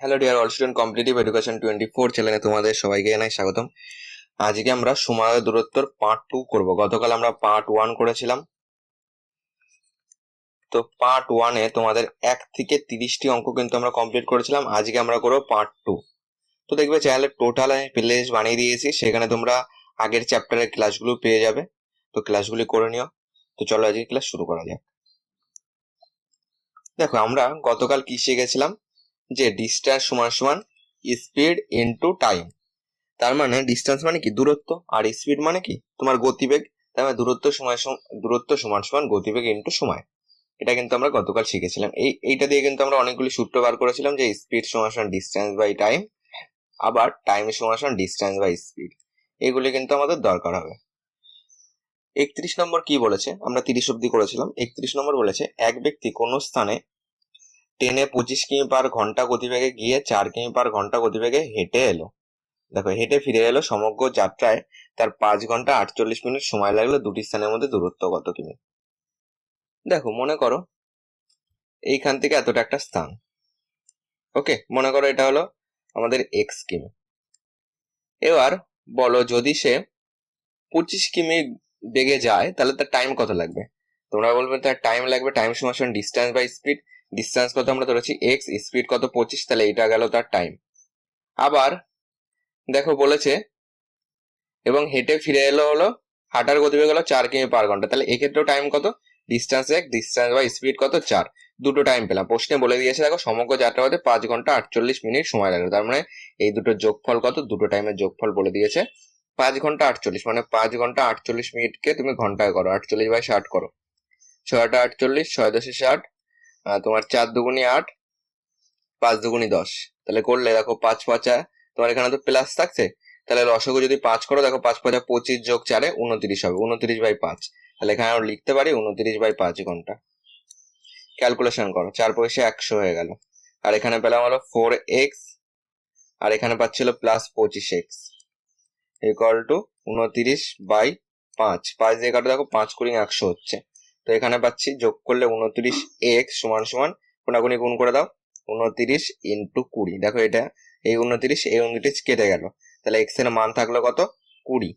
Hello dear all student, competitive education 24 চ্যানেলে তোমাদের সবাইকে জানাই স্বাগতম। আজকে আমরা সময় দূরত্বর পার্ট 2 করব। গতকাল আমরা পার্ট 1 করেছিলাম। তো পার্ট 1 এ তোমাদের 1 থেকে 30টি অঙ্ক কিন্তু আমরা কমপ্লিট করেছিলাম। আজকে আমরা করব পার্ট 2। তো দেখবে চ্যানেলে টোটাল আমি প্লেলিস্ট বানিয়ে দিয়েছি, সেখানে তোমরা আগের চ্যাপ্টারের ক্লাসগুলো পেয়ে যাবে। তো ক্লাসগুলি করে নিও। তো চলো আজকে ক্লাস শুরু করা যাক। দেখো, আমরা গতকাল কি শিখেছিলাম যে ডিস্টেন্স সমান সমান স্পিড ইনটু টাইম। তার মানে ডিস্টেন্স মানে কি? দূরত্ব। আর স্পিড মানে কি? তোমার গতিবেগ। তার মানে দূরত্ব সমান সমান গতিবেগ ইনটু সময়। এটা কিন্তু আমরা গতকাল শিখেছিলাম। এইটা দিয়ে কিন্তু আমরা অনেকগুলি সূত্র বার করেছিলাম, যে স্পিড সমান সমান ডিস্টেন্স বাই টাইম, আবার টাইম সমান সমান ডিস্টেন্স বাই স্পিড। এগুলি কিন্তু আমাদের দরকার হবে। 31 নম্বর কি বলেছে? আমরা 30 অব্দি করেছিলাম। 31 নম্বর বলেছে, এক ব্যক্তি কোন স্থানে ট্রেনে 25 কিমি পার ঘন্টা গতিবেগে গিয়ে 4 কিমি পার ঘন্টা গতিবেগে হেঁটে এলো। দেখো, হেঁটে ফিরে এলো। সমগ্র যাত্রায় তার 5 ঘন্টা 48 মিনিট সময় লাগলো। দুটি স্থানের মধ্যে দূরত্ব কত কিমি? দেখো, মনে করো এইখান থেকে এতটা একটা স্থান। ওকে, মনে করো এটা হলো আমাদের এক্স কিমি। এবার বলো, যদি সে 25 কিমি বেগে যায় তাহলে তার টাইম কত লাগবে? তোমরা বলবে তার টাইম লাগবে টাইম সমান ডিস্টেন্স বাই স্পিড। ডিস্টেন্স কত আমরা ধরেছি এক্স, স্পিড কত 25, তাহলে এটা গেল তার টাইম। আবার দেখো বলেছে, এবং হেঁটে ফিরে এলো হলো, হাঁটার গতিবেগ হলো 4 কিমি পার ঘন্টা। তাহলে এক্ষেত্রেও টাইম কত? ডিস্টেন্স এক, ডিস্টেন্স বাই স্পিড কত 4। দুটো টাইম পেলাম। প্রশ্নে বলে দিয়েছে দেখো, সমগ্র যাত্রা হতে 5 ঘন্টা 48 মিনিট সময় লাগলো। তার মানে এই দুটোর যোগফল কত? দুটো টাইমের যোগফল বলে দিয়েছে 5 ঘন্টা 48। মানে 5 ঘন্টা 48 মিনিটকে তুমি ঘন্টায় করো, 48 বাই 60 করো। 6টা 48, 6 10 60, তোমার 4 দুগুনি 8, 5 দুগুনি 10। তাহলে করলে দেখো 5 5, তোমার এখানে তো প্লাস থাকছে, তাহলে লসাগু যদি 5 করো, দেখো 5 5 25, যোগ 4 29 হবে। 29 বাই 5। তাহলে এখানে আমরা লিখতে পারি 29 বাই 5 ঘন্টা। ক্যালকুলেশন করো, 4 পয়সা 100 হয়ে গেল। আর এখানে পেলাম হলো 4x, আর এখানে পাচ্ছিল plus 25x equal to 29 by 5। 5 দিয়ে কাটো, দেখো 5 কুড়ি 100 হচ্ছে। তো এখানে পাচ্ছি যোগ করলে 29x সমান সমান, কোনাকুনি গুণ করে দাও, 29 ইন্টু 20। দেখো এটা এই 29 কেটে গেল। তাহলে এক্স এর মান থাকলো কত? 20।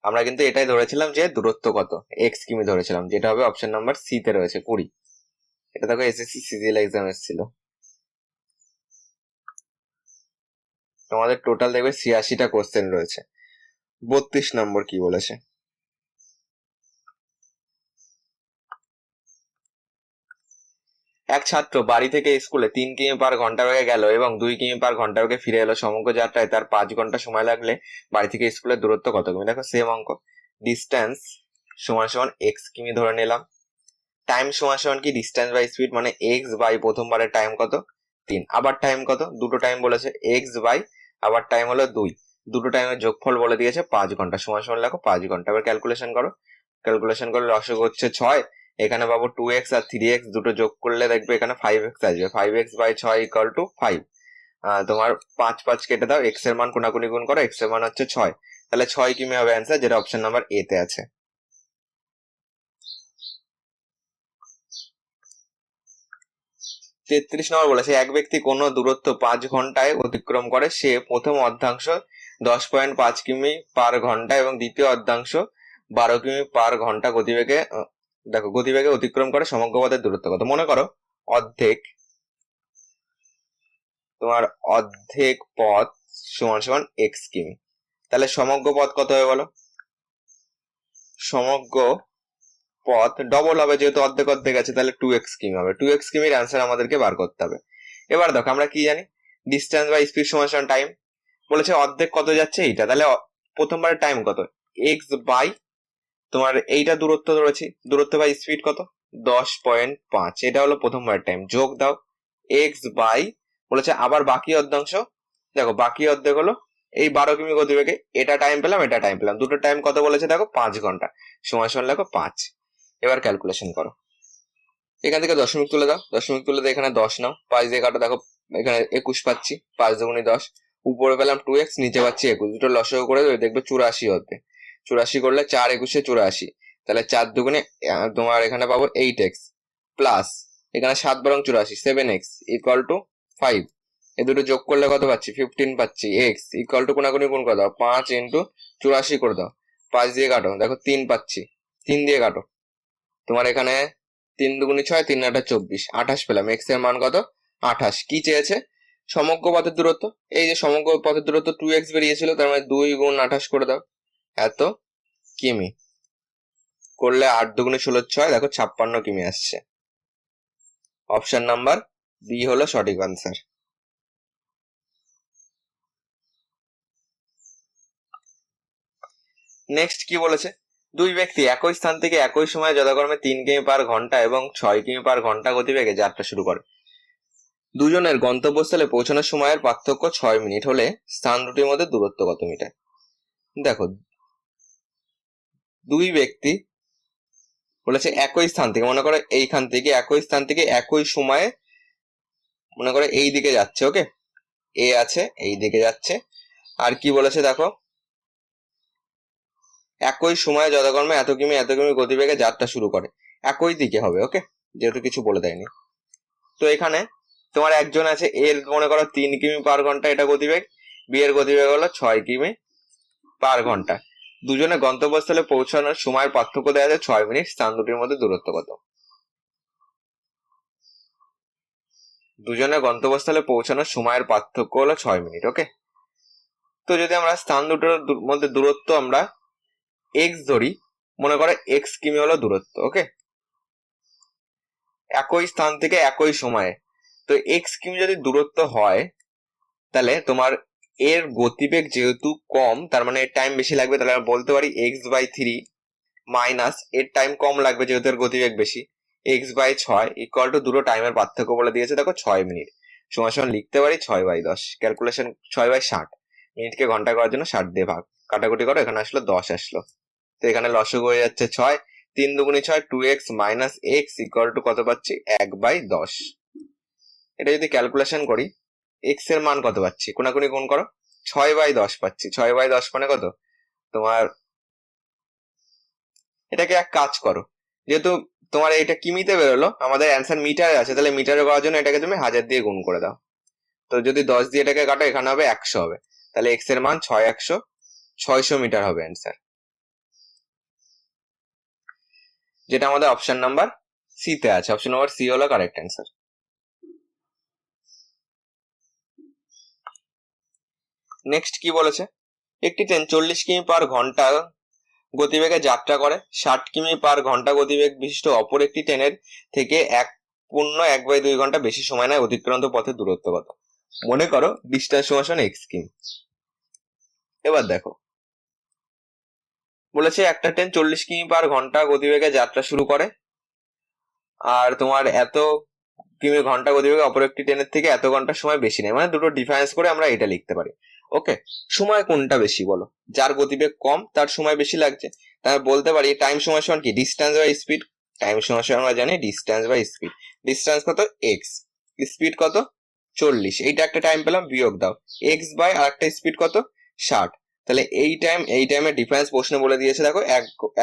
আমরা কিন্তু এটাই ধরেছিলাম যে দূরত্ব কত, এক্স কিমি ধরেছিলাম, যেটা হবে অপশন নাম্বার সি তে রয়েছে 20। এটা দেখো এসএসসি সিজিএল এক্সাম এসেছিল। তোমাদের টোটাল দেখবে 86টা কোশ্চেন রয়েছে। 32 নম্বর কি বলেছে? এক ছাত্র বাড়ি থেকে স্কুলে 3 কিমি পার ঘন্টা বেগে গেল এবং 2 কিমি পার ঘন্টা বেগে ফিরে এলো। সমগ্র যাত্রায় তার 5 ঘন্টা সময় লাগলে বাড়ি থেকে স্কুলের দূরত্ব কত কিমি? দেখো সেম অঙ্ক। ডিস্টেন্স সমান সমান এক্স কিমি ধরে নিলাম। টাইম সমান সমান কি? ডিস্টেন্স বাই স্পিড, মানে এক্স বাই প্রথমবারের টাইম কত? 3, আবার টাইম কত? দুটো টাইম বলেছে, এক্স বাই আবার টাইম হলো 2। দুটো টাইমের যোগফল বলে দিয়েছে 5 ঘন্টা। সমান সমান লেখো 5 ঘন্টা। এবার ক্যালকুলেশন করো। ক্যালকুলেশন করলে লসাগু হচ্ছে 6। এখানে পাবো 2x আর 3x, দুটো যোগ করলে দেখবে এখানে 5x আসবে। 5x by 6 equal to 5। তোমার 5 5 কেটে দাও, x এর মান কোনাকুনি গুণ করো, x এর মান হচ্ছে 6। তাহলে 6 কিমি হবে অ্যান্সার, যেটা অপশন নাম্বার এ তে আছে। 33 নম্বর বলেছে, এক ব্যক্তি কোনো দূরত্ব 5 ঘন্টায় অতিক্রম করে। সে প্রথম অর্ধাংশ 10.5 কিমি পার ঘন্টা এবং দ্বিতীয় অর্ধাংশ 12 কিমি পার ঘন্টা গতিবেগে দেখো গতিবেগে অতিক্রম করে। সমগ্র পথের দূরত্ব কত? মনে করো অর্ধেক, তোমার অর্ধেক পথ সমান সমান এক্স কিমি। তাহলে সমগ্র পথ কত হবে বলো? সমগ্র পথ ডবল হবে, যেহেতু অর্ধেক অর্ধেক আছে, তাহলে 2x কিমি হবে। 2x কিমির অ্যান্সার আমাদেরকে বার করতে হবে। এবার দেখো আমরা কি জানি, ডিস্টেন্স বাই স্পিড সমান সমান টাইম। বলেছে অর্ধেক কত যাচ্ছে এইটা, তাহলে প্রথমবারের টাইম কত? এক্স বাই তোমার এইটা দূরত্ব ধরেছি, দূরত্ব বাই স্পিড কত? 10.5। এটা হলো প্রথমবারের টাইম। যোগ দাও এক্স বাই, বলেছে আবার বাকি অর্ধাংশ। দেখো বাকি অর্ধেক হলো এই 12 কিমি গতিবেগে। এটা টাইম পেলাম, এটা টাইম পেলাম, দুটো টাইম কত বলেছে দেখো 5 ঘন্টা। সমান সমান লেখো 5। এবার ক্যালকুলেশন করো। এখান থেকে দশমিক তুলে দাও, দশমিক তুলে দিয়ে এখানে 10 নাও, 5 দিয়ে কাটো, দেখো এখানে 21 পাচ্ছি, 5 দুগুণি 10। উপরে পেলাম 2x, নিচে পাচ্ছি 21। দুটো লসাগু করে দেখবে 84 হবে। 84 করলে 4 21 84। তাহলে 4 দুগুণে তোমার এখানে পাবো 8x প্লাস এখানে 7 বরং 84, 7x ইকুয়াল টু 5। এ দুটো যোগ করলে কত পাচ্ছি 15 পাচ্ছি। এক্স ইকুয়াল টু কোনাকুনি গুণ করে দাও, 5 ইন্টু 84 করে দাও, 5 দিয়ে কাটো, দেখো 3 পাচ্ছি, 3 দিয়ে কাটো। তোমার এখানে 3 দুগুণি 6, 3 আটা 24, 28 পেলাম। এক্স এর মান কত 28। কি চেয়েছে? সমগ্র পথের দূরত্ব। এই যে সমগ্র পথের দূরত্ব 2x বেরিয়েছিল, তার মানে 2 গুণ 28 করে দাও, এত কিমি। করলে 8 দুগুণে 16 6, দেখো 56 কিমি আসছে। অপশন নাম্বার বি হলো সঠিক আনসার। নেক্সট কি বলেছে? দুই ব্যক্তি একই স্থান থেকে একই সময়ে যথাক্রমে 3 কিমি পার ঘন্টা এবং 6 কিমি পার ঘন্টা গতিবেগে যাত্রা শুরু করে। দুজনের গন্তব্যস্থলে পৌঁছানোর সময়ের পার্থক্য 6 মিনিট হলে স্থান দুটির মধ্যে দূরত্ব কত মিটার? দেখো, দুই ব্যক্তি বলেছে একই স্থান থেকে, মনে করো এইখান থেকে একই স্থান থেকে একই সময়ে, মনে করো এই দিকে যাচ্ছে, ওকে, এ আছে এই দিকে যাচ্ছে। আর কি বলেছে দেখো, একই সময়ে যথাক্রমে এত কিমি গতিবেগে যাত্রা শুরু করে। একই দিকে হবে, ওকে, যেহেতু কিছু বলে দেয়নি। তো এখানে তোমার একজন আছে, এর মনে করো 3 কিমি পার ঘন্টা এটা গতিবেগ, বি এর গতিবেগ হলো 6 কিমি পার ঘন্টা। দুজনে গন্তব্যস্থলে পৌঁছানোর সময়ের পার্থক্য দেওয়া আছে 6 মিনিট, স্থান দুটির মধ্যে দূরত্ব কত? দুজনে গন্তব্যস্থলে পৌঁছানোর সময়ের পার্থক্য হলো 6 মিনিট, ওকে। তো যদি আমরা স্থান দুটোর মধ্যে দূরত্ব আমরা এক্স ধরি, মনে করো এক্স কিমি হলো দূরত্ব, ওকে, একই স্থান থেকে একই সময়ে। তো এক্স কিমি যদি দূরত্ব হয়, তাহলে তোমার এর গতিবেগ যেহেতু কম, তার মানে এর টাইম বেশি লাগবে, তাহলে আমরা বলতে পারি x/3 মাইনাস এর টাইম কম লাগবে যেহেতু এর গতিবেগ বেশি, x/6 ইকুয়াল টু দুটো টাইমের পার্থক্য বলে দিয়েছে, দেখো 6 মিনিট। সমান সমান লিখতে পারি 6/10, ক্যালকুলেশন 6/60, মিনিটকে ঘন্টা করার জন্য 60 দিয়ে ভাগ, কাটাকুটি করো, এখানে আসলো 10 আসলো। তো এখানে লসগু হয়ে যাচ্ছে 6, 3 দুগুণি 6, 2x minus x equal to কত পাচ্ছি 1/10। এটা যদি ক্যালকুলেশন করি, এক্স এর মান কত পাচ্ছি, কোনাকুনি গুণ করো, 6/10 পাচ্ছি। 6/10 মানে কত তোমার, এটাকে এক কাজ করো, যেহেতু তোমার এটা কিমিতে বেরোলো, আমাদের অ্যান্সার মিটারে আছে, তাহলে মিটারে করার জন্য এটাকে তুমি 1000 দিয়ে গুণ করে দাও। তো যদি 10 দিয়ে এটাকে কাটো, এখানে হবে 100 হবে, তাহলে এক্স এর মান 6 600 মিটার হবে অ্যান্সার, যেটা আমাদের অপশন নাম্বার সি তে আছে। অপশন নাম্বার সি হলো কারেক্ট অ্যান্সার। নেক্সট কি বলেছে? একটি ট্রেন 40 কিমি পার ঘন্টা গতিবেগে যাত্রা করে, 60 কিমি পার ঘন্টা গতিবেগ বিশিষ্ট অপর একটি ট্রেনের থেকে 1.2 ঘন্টা বেশি সময় নেয়, অতিক্রান্ত পথের দূরত্ব কত? মনে করো ডিস্টেন্স সমান এক্স কিমি। এবার দেখো, বলেছে একটা ট্রেন 40 কিমি পার ঘন্টা গতিবেগে যাত্রা শুরু করে, আর তোমার এত কিমি ঘন্টা গতিবেগে অপর একটি ট্রেনের থেকে এত ঘন্টা সময় বেশি নেয়, মানে দুটো ডিফারেন্স করে আমরা এটা লিখতে পারি, ওকে। সময় কোনটা বেশি বলো? যার গতিবেগ কম তার সময় বেশি লাগছে, তাই বলতে পারি টাইম সমান সমান কি ডিস্টেন্স বাই স্পিড। টাইম সমান সমান আমরা জানি ডিস্টেন্স বাই স্পিড। ডিস্টেন্স কত এক্স, স্পিড কত 40, এইটা একটা টাইম পেলাম, বিয়োগ দাও এক্স বাই আর একটা স্পিড কত 60। তাহলে এই টাইমের ডিফারেন্স প্রশ্ন বলে দিয়েছে, দেখো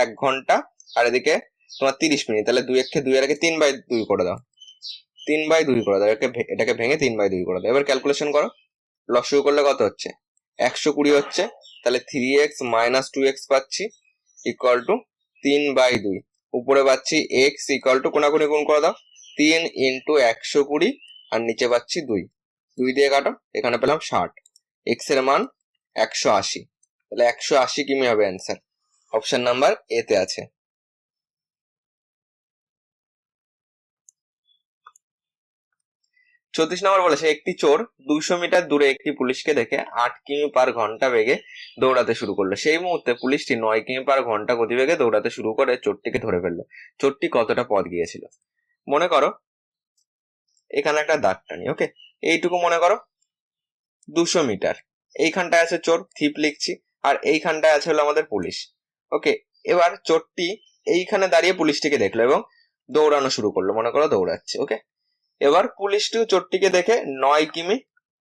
1 ঘন্টা আর এদিকে তোমার 30 মিনিট, তাহলে 2 এর আগে 3/2 করে দাও, 3/2 করে দাও, এটাকে ভেঙে 3/2 করে দাও। এবার ক্যালকুলেশন করো, লসগু করলে কত হচ্ছে 120 হচ্ছে, তাহলে 3x মাইনাস 2x পাচ্ছি ইকুয়াল টু 3/2, উপরে পাচ্ছি x ইকুয়াল টু কোনাকুনি গুণ করে দাও, 3 ইন্টু 120 আর নিচে পাচ্ছি 2, 2 দিয়ে কাটো, এখানে পেলাম 60, x এর মান 180, তাহলে 180 কিমি হবে অ্যান্সার। অপশন নাম্বার এ তে আছে। 34 নম্বর বলেছে একটি চোর 200 মিটার দূরে একটি পুলিশকে দেখে 8 কিমি পার ঘন্টা বেগে দৌড়াতে শুরু করলো। সেই মুহূর্তে পুলিশটি 9 কিমি পার ঘন্টা গতিবেগে দৌড়াতে শুরু করে চোরটিকে ধরে ফেললো। চোরটি কতটা পথ গিয়েছিল? মনে করো এখানে একটা দাগ টানি, ওকে, এইটুকু মনে করো 200 মিটার, এইখানটায় আছে চোর, থিপ লিখছি, আর এইখানটায় আছে হলো আমাদের পুলিশ, ওকে। এবার চোরটি এইখানে দাঁড়িয়ে পুলিশটিকে দেখলো এবং দৌড়ানো শুরু করলো, মনে করো দৌড়াচ্ছে, ওকে। এবার পুলিশটিও চোরটিকে দেখে 9 কিমি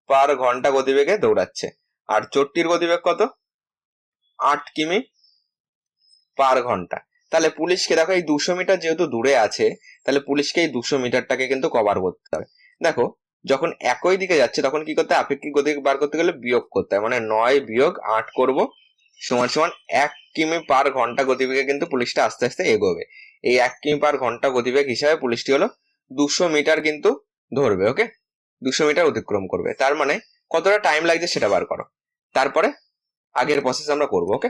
পার ঘন্টা গতিবেগে দৌড়াচ্ছে, আর চোরটির গতিবেগ কত 8 কিমি পার ঘন্টা। তাহলে পুলিশকে দেখো এই 200 মিটার যেহেতু দূরে আছে, তাহলে পুলিশকে এই 200 মিটারটাকে কিন্তু কভার করতে হবে। দেখো যখন একই দিকে যাচ্ছে তখন কি করতে হয়, আপেক্ষিক গতিবেগ বার করতে গেলে বিয়োগ করতে হয়, মানে 9 বিয়োগ 8 করব সমান সমান 1 কিমি পার ঘন্টা গতিবেগে কিন্তু পুলিশটা আস্তে আস্তে এগোবে। এই 1 কিমি পার ঘন্টা গতিবেগ হিসাবে পুলিশটি হলো 200 মিটার কিন্তু ধরবে। ওকে, 200 মিটার অতিক্রম করবে। তার মানে কতটা টাইম লাগছে সেটা বার করো, তারপরে আগের প্রসেস আমরা করবো। ওকে,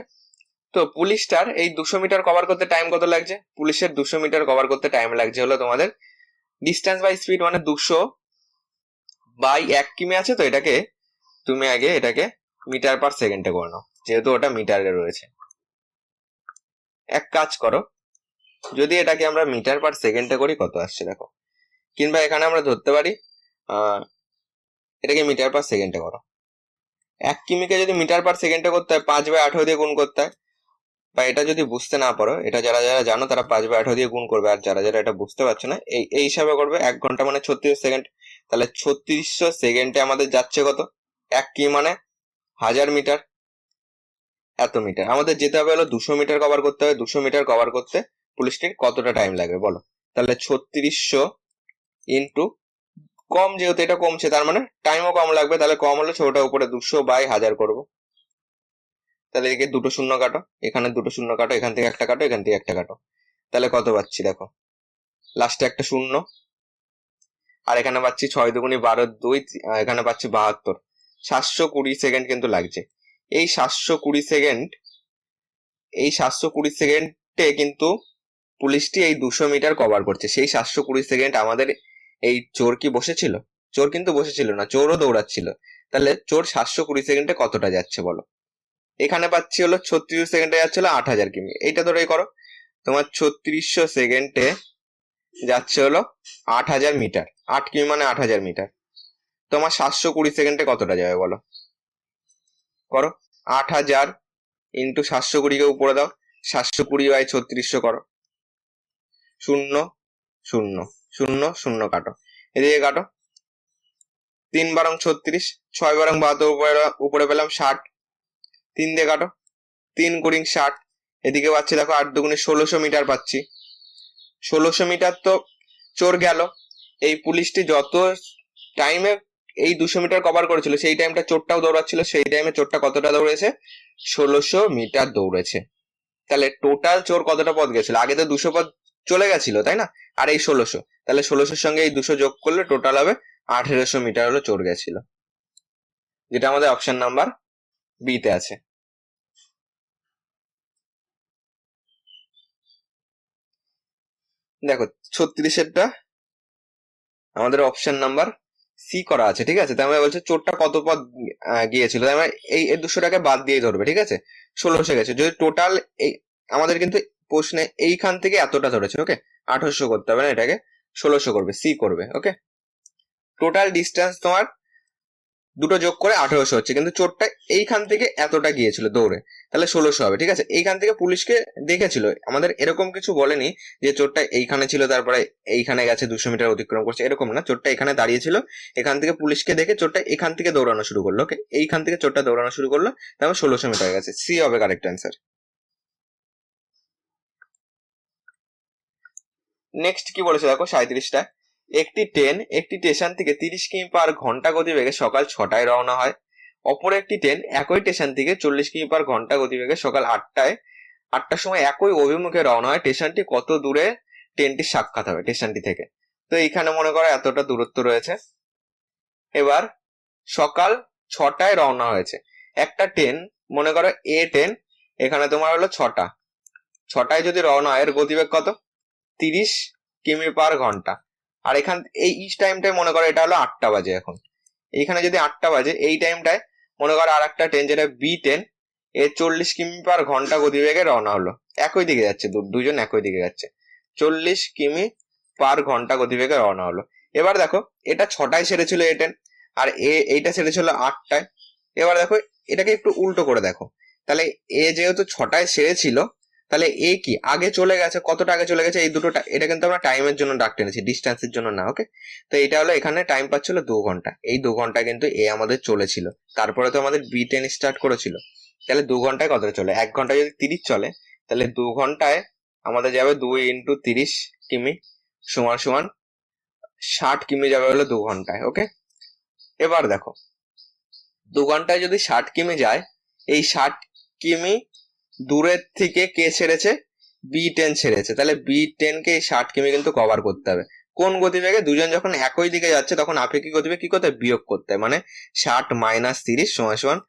তো পুলিশটার এই 200 মিটার কভার করতে টাইম কত লাগছে? পুলিশের 200 মিটার কভার করতে টাইম লাগছে হলো তোমাদের ডিস্টেন্স বাই স্পিড, মানে 200 বাই 1 কিমি আছে, তো এটাকে তুমি আগে এটাকে মিটার পার সেকেন্ডে করে নাও, যেহেতু ওটা মিটারে রয়েছে। এক কাজ করো, যদি এটাকে আমরা মিটার পার সেকেন্ডে করি কত আসছে দেখো, কিংবা এখানে আমরা ধরতে পারি এটাকে মিটার পার সেকেন্ডে করো। 1 কিমিকে যদি মিটার পার সেকেন্ডে করতে হয় 5/18 দিয়ে গুণ করতে হয়, বা এটা যদি বুঝতে না পারো, এটা যারা যারা জানো তারা 5/18 দিয়ে গুণ করবে, আর যারা যারা এটা বুঝতে পারছো না এই হিসাবে করবে। 1 ঘন্টা মানে 36 সেকেন্ড, তাহলে 3600 সেকেন্ডে আমাদের যাচ্ছে কত, 1 কিমি মানে 1000 মিটার, এত মিটার আমাদের যেতে হবে হলো 200 মিটার কভার করতে হবে। 200 মিটার কভার করতে পুলিশটির কতটা টাইম লাগবে বলো? তাহলে 3600 ইন্টু, কম যেহেতু এটা কমছে তার মানে টাইমও কম লাগবে, তাহলে কম হলে ছোটটা উপরে 200 বাই 1000 করবো। তাহলে এদিকে দুটো শূন্য কাটো, এখানে দুটো শূন্য কাটো, এখান থেকে একটা কাটো, এখান থেকে একটা কাটো, তাহলে কত পাচ্ছি দেখো, লাস্টে একটা শূন্য, আর এখানে পাচ্ছি 6 দুগুণী 12 2, এখানে পাচ্ছি 72। 720 সেকেন্ড কিন্তু লাগছে। এই 720 সেকেন্ড, এই 720 সেকেন্ডে কিন্তু পুলিশটি এই 200 মিটার কভার করছে। সেই 720 সেকেন্ড আমাদের এই চোর কি বসেছিল? চোর কিন্তু বসেছিল না, চোরও দৌড়াচ্ছিল। তাহলে চোর 720 সেকেন্ডে কতটা যাচ্ছে বলো? এখানে পাচ্ছি হলো 36 সেকেন্ডে যাচ্ছিল 8000 কিমি, এইটা ধরেই করো। তোমার 3600 সেকেন্ডে যাচ্ছে হলো 8000 মিটার, 8 কিমি মানে 8000 মিটার। তোমার 720 সেকেন্ডে কতটা যাবে বলো? করো, 8000 ইন্টু 720 কে উপরে দাও, 720 বাই 3600 করো, শূন্য শূন্য শূন্য শূন্য কাটো, এদিকে কাটো, 3 বারং 36, 6 বারং 72, উপরে পেলাম 60, 3 দিয়ে কাটো, 3 গুণিং 60, এদিকে পাচ্ছি দেখো 8 দুগুণে 1600 মিটার পাচ্ছি। 1600 মিটার তো চোর গেল। এই পুলিশটি যত টাইমে এই 200 মিটার কভার করেছিল সেই টাইমটা চোরটাও দৌড়াচ্ছিল, সেই টাইমে চোরটা কতটা দৌড়েছে? 1600 মিটার দৌড়েছে। তাহলে টোটাল চোর কতটা পথ গেছিল? আগে তো 200 পথ চলে গেছিল তাই না, আর এই 1600, তাহলে 1600 সঙ্গে এই 200 যোগ করলে টোটাল হবে 1800 মিটার হলো চোর গেছিল, যেটা আমাদের অপশন নাম্বার বি তে আছে। দেখো 36-এরটা আমাদের অপশন নাম্বার সি করা আছে, ঠিক আছে। তাই আমরা বলছি চোরটা কত পথ গিয়েছিল, তাই আমরা এই 200টাকে বাদ দিয়ে ধরবে, ঠিক আছে। 1600 গেছে, যদি টোটাল এই আমাদের কিন্তু প্রশ্নে এইখান থেকে এতটা ধরেছে, ওকে, 1800 করতে হবে না, এটাকে 1600 করবে, সি করবে। ওকে, টোটাল ডিস্টেন্স তোমার দুটো যোগ করে 1800 হচ্ছে, কিন্তু চোরটা এইখান থেকে এতটা গিয়েছিল দৌড়ে, তাহলে 1600 হবে, ঠিক আছে। এইখান থেকে পুলিশকে দেখেছিল, আমাদের এরকম কিছু বলেনি যে চোরটা এইখানে ছিল তারপরে এইখানে গেছে 200 মিটার অতিক্রম করছে, এরকম না। চোরটা এখানে দাঁড়িয়েছিল, এখান থেকে পুলিশকে দেখে চোরটা এখান থেকে দৌড়ানো শুরু করলো, ওকে, এইখান থেকে চোরটা দৌড়ানো শুরু করলো, তারপর 1600 মিটার গেছে, সি হবে কারেক্ট অ্যান্সার। নেক্সট কি বলেছে দেখো 37টা, একটি ট্রেন একটি স্টেশন থেকে 30 কিমি পার ঘন্টা গতিবেগে সকাল 6টায় রওনা হয়। অপর একটি ট্রেন একই স্টেশন থেকে 40 কিমি পার ঘন্টা গতিবেগে সকাল 8টার সময় একই অভিমুখে রওনা হয়। স্টেশনটি কত দূরে ট্রেনটির সাক্ষাৎ হবে স্টেশনটি থেকে? তো এইখানে মনে করো এতটা দূরত্ব রয়েছে। এবার সকাল 6টায় রওনা হয়েছে একটা ট্রেন, মনে করো এ ট্রেন, এখানে তোমার হলো 6টায় যদি রওনা হয়, এর গতিবেগ কত? 30 কিমি পার ঘন্টা। আর এখান এই টাইমটায় মনে করো এটা হলো 8টা বাজে, এখন এইখানে যদি 8টা বাজে এই টাইমটায় মনে করো আর একটা ট্রেন যেটা বি ট্রেন, এ 40 কিমি পার ঘন্টা গতিবেগে রওনা হলো, একই দিকে যাচ্ছে, দুজন একই দিকে যাচ্ছে, 40 কিমি পার ঘন্টা গতিবেগে রওনা হলো। এবার দেখো এটা 6টায় ছেড়েছিল এ ট্রেন, আর এইটা ছেড়েছিল 8টায়। এবার দেখো এটাকে একটু উল্টো করে দেখো, তাহলে এ যেহেতু 6টায় ছেড়েছিল, তাহলে এ কি আগে চলে গেছে, কতটা আগে চলে গেছে? এই দুটো, এটা কিন্তু আমরা টাইমের জন্য ডাক টেনেছি, ডিস্টেন্সের জন্য না, ওকে। তো এটা হলো এখানে টাইম পাচ্ছিল 2 ঘন্টা, এই 2 ঘন্টা কিন্তু এ আমাদের চলেছিল, তারপরে তো আমাদের বি ট্রেন স্টার্ট করেছিল, তাহলে 2 ঘন্টায় কতটা চলে? 1 ঘন্টায় যদি 30 চলে, তাহলে 2 ঘন্টায় আমাদের যাবে 2 ইন্টু 30 কিমি সমান সমান 60 কিমি যাবে হলো 2 ঘন্টায়, ওকে। এবার দেখো 2 ঘন্টায় যদি 60 কিমি যায়, এই 60 কিমি দূরের থেকে কে ছেড়েছে? B10 ছেড়েছে। তাহলে B10 কে এই 60 কিমি কিন্তু কভার করতে হবে। কোন গতিবেগে? দুজন যখন একই দিকে যাচ্ছে তখন আপেক্ষিক গতিবেগ কি করতে হবে? বিয়োগ করতে হবে। মানে 60 - 30 =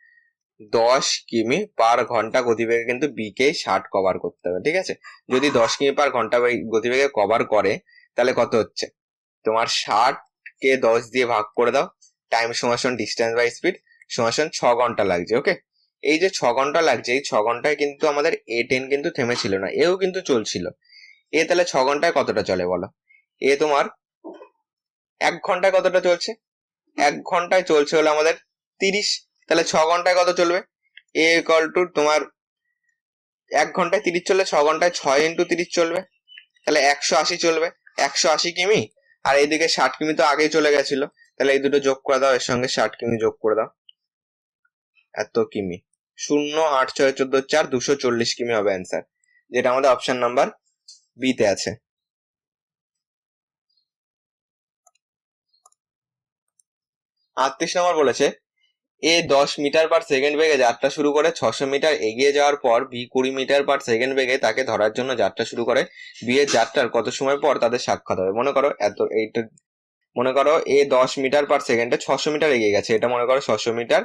10 কিমি পার ঘন্টা গতিবেগে কিন্তু বি কে 60 কভার করতে হবে। ঠিক আছে, যদি 10 কিমি পার ঘন্টা গতিবেগে কভার করে তাহলে কত হচ্ছে? তোমার 60 কে 10 দিয়ে ভাগ করে দাও, টাইম সমান ডিস্টেন্স বাই স্পিড সমান 6 ঘন্টা লাগছে। ওকে, এই যে 6 ঘন্টা লাগছে, এই 6 ঘন্টায় কিন্তু আমাদের A10 কিন্তু থেমেছিল না, এও কিন্তু চলছিল। এ তাহলে 6 ঘন্টায় কতটা চলে বলো? এ তোমার 1 ঘন্টায় কতটা চলছে? 1 ঘন্টায় চলছে হলো আমাদের 30। তাহলে 6 ঘন্টায় কত চলবে? এ ইকুয়াল টু তোমার 1 ঘন্টায় 30 চললে 6 ঘন্টায় 6 × 30 চলবে, তাহলে 180 চলবে। 180 কিমি, আর এইদিকে 60 কিমি তো আগেই চলে গেছিল, তাহলে এই দুটো যোগ করে দাও, এর সঙ্গে 60 কিমি যোগ করে দাও, এত কিমি। 0 8 6 14 4 240 কিমি হবে অ্যান্সার, যেটা আমাদের অপশন নাম্বার বি তে আছে। 38 নম্বর বলেছে এ 10 মিটার পার সেকেন্ড বেগে যাত্রা শুরু করে 600 মিটার এগিয়ে যাওয়ার পর বি 20 মিটার পার সেকেন্ড বেগে তাকে ধরার জন্য যাত্রা শুরু করে। বি এর যাত্রার কত সময় পর তাদের সাক্ষাৎ হবে? মনে করো এইটা মনে করো এ 10 মিটার পার সেকেন্ডে 600 মিটার এগিয়ে গেছে, এটা মনে করো 600 মিটার,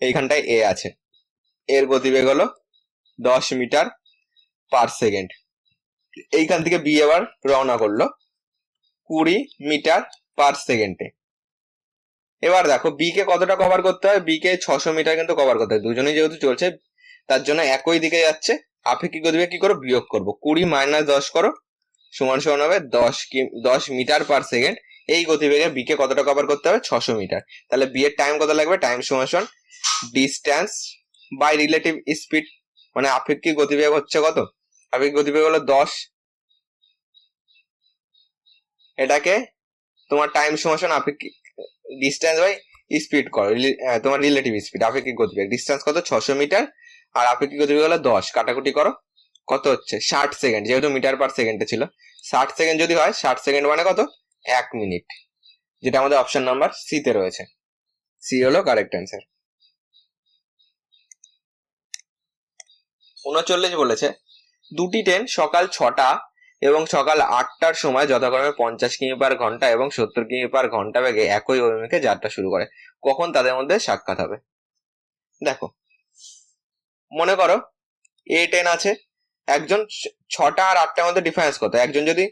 এইখানটায় এ আছে, এর গতিবেগ হলো 10 মিটার পার সেকেন্ড। এইখান থেকে বি এবার রওনা করলো 20 মিটার পার সেকেন্ডে। এবার দেখো বি কে কতটা কভার করতে হয়? বি কে 600 মিটার কিন্তু কভার করতে হয়, দুজনেই যেহেতু চলছে তার জন্য একই দিকে যাচ্ছে, আপেক্ষিক গতিবেগ কি করো? বিয়োগ করবো। 20 - 10 করো সমান হবে 10 মিটার পার সেকেন্ড। এই গতিবেগে বি কে কতটা কভার করতে হবে? 600 মিটার। তাহলে বি এর টাইম কত লাগবে? টাইম সমান ডিস্টেন্স বাই রিলেটিভ স্পিড, মানে আপেক্ষিক গতিবেগ হচ্ছে কত? আপেক্ষিক গতিবেগ হলো 10, এটাকে তোমার টাইম সমান আপেক্ষিক ডিস্টেন্স বাই স্পিড করো, তোমার রিলেটিভ স্পিড, আপেক্ষিক গতিবেগ ডিস্টেন্স কত? 600 মিটার, আর আপেক্ষিক গতিবেগ হলো 10, কাটাকুটি করো কত হচ্ছে? 60 সেকেন্ড, যেহেতু মিটার পার সেকেন্ডে ছিল, 60 সেকেন্ড যদি হয়, 60 সেকেন্ড মানে কত? 1 মিনিট, যেটা আমাদের অপশন নাম্বার সি তে রয়েছে। সি হলো কারেক্ট অ্যান্সার। 39 বলেছে দুটি ট্রেন সকাল 6টা এবং সকাল 8টার সময় যথাক্রমে 50 কিমি পার ঘন্টা এবং 70 কিমি পার ঘন্টা বেগে একই অভিমুখে যাত্রা শুরু করে, কখন তাদের মধ্যে সাক্ষাৎ হবে? দেখো মনে করো এ ট্রেন আছে, একজন 6টা আর 8টার মধ্যে ডিফারেন্স কত? একজন যদি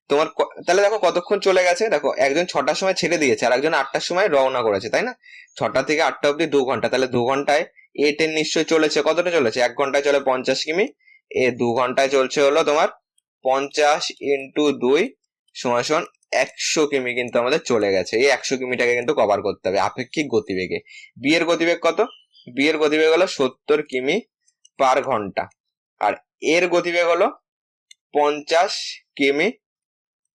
তোমার তাহলে দেখো কতক্ষণ চলে গেছে, দেখো একজন 6টার সময় ছেড়ে দিয়েছে আর একজন 8টার সময় রওনা করেছে, তাই না? 6টা থেকে 8টা অব্দি 2 ঘন্টা, তাহলে 2 ঘন্টায় এ ট্রেন নিশ্চয়ই চলেছে, কতটা চলেছে? 1 ঘন্টায় চলে 50 কিমি, এ 2 ঘন্টায় চলছে হলো তোমার 50 × 2 = 100 কিমি কিন্তু আমাদের চলে গেছে। এই 100 কিমিটাকে কিন্তু কভার করতে হবে আপেক্ষিক গতিবেগে। বি এর গতিবেগ কত? বি এর গতিবেগ হলো 70 কিমি পার ঘন্টা, আর এর গতিবেগ হলো 50 কিমি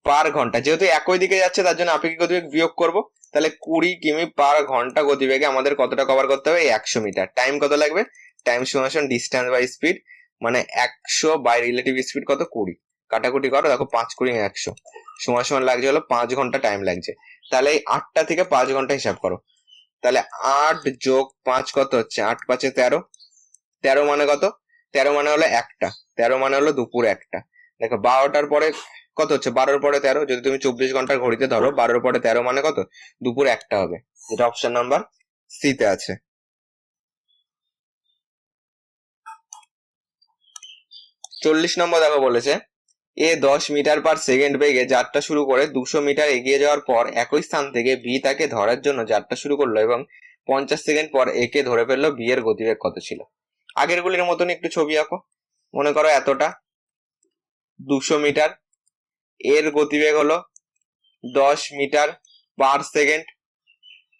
পার ঘন্টা। যেহেতু একই দিকে যাচ্ছে তার জন্য আপেক্ষিক গতিবেগ বিয়োগ করব, তাহলে 20 কিমি পার ঘন্টা গতিবেগে আমাদের কতটা কভার করতে হবে? 100 মিটার। টাইম কত লাগবে? টাইম সমান ডিস্টেন্স বাই স্পিড, মানে 100 বাই রিলেটিভ স্পিড কত? 20, কাটাকুটি করো, দেখো 5 × 20 100 সমান লাগছে হলো 5 ঘন্টা টাইম লাগছে। তাহলে এই 8টা থেকে 5 ঘন্টা হিসাব করো, তাহলে 8 + 5 কত হচ্ছে? 8 × 5 = 13, 13 মানে কত? 13 মানে হলো 1টা, 13 মানে হলো দুপুর 1টা। দেখো 12টার পরে কত হচ্ছে? 12-র পরে 13, যদি তুমি 24 ঘন্টার ঘড়িতে ধরো 12-র পরে 13 মানে কত? দুপুর 1টা হবে, যেটা অপশন নাম্বার সি তে আছে। 40 নম্বর দেখো বলেছে এ 10 মিটার পার সেকেন্ড বেগে যাত্রা শুরু করে 200 মিটার এগিয়ে যাওয়ার পর একই স্থান থেকে বি তাকে ধরার জন্য যাত্রা শুরু করলো এবং 50 সেকেন্ড পর একে ধরে ফেললো। বি এর গতিবেগ কত ছিল? আগের গুলির মতন একটু ছবি আঁকো। মনে করো এতটা 200 মিটার, এর গতিবেগ হলো 10 মিটার পার সেকেন্ড।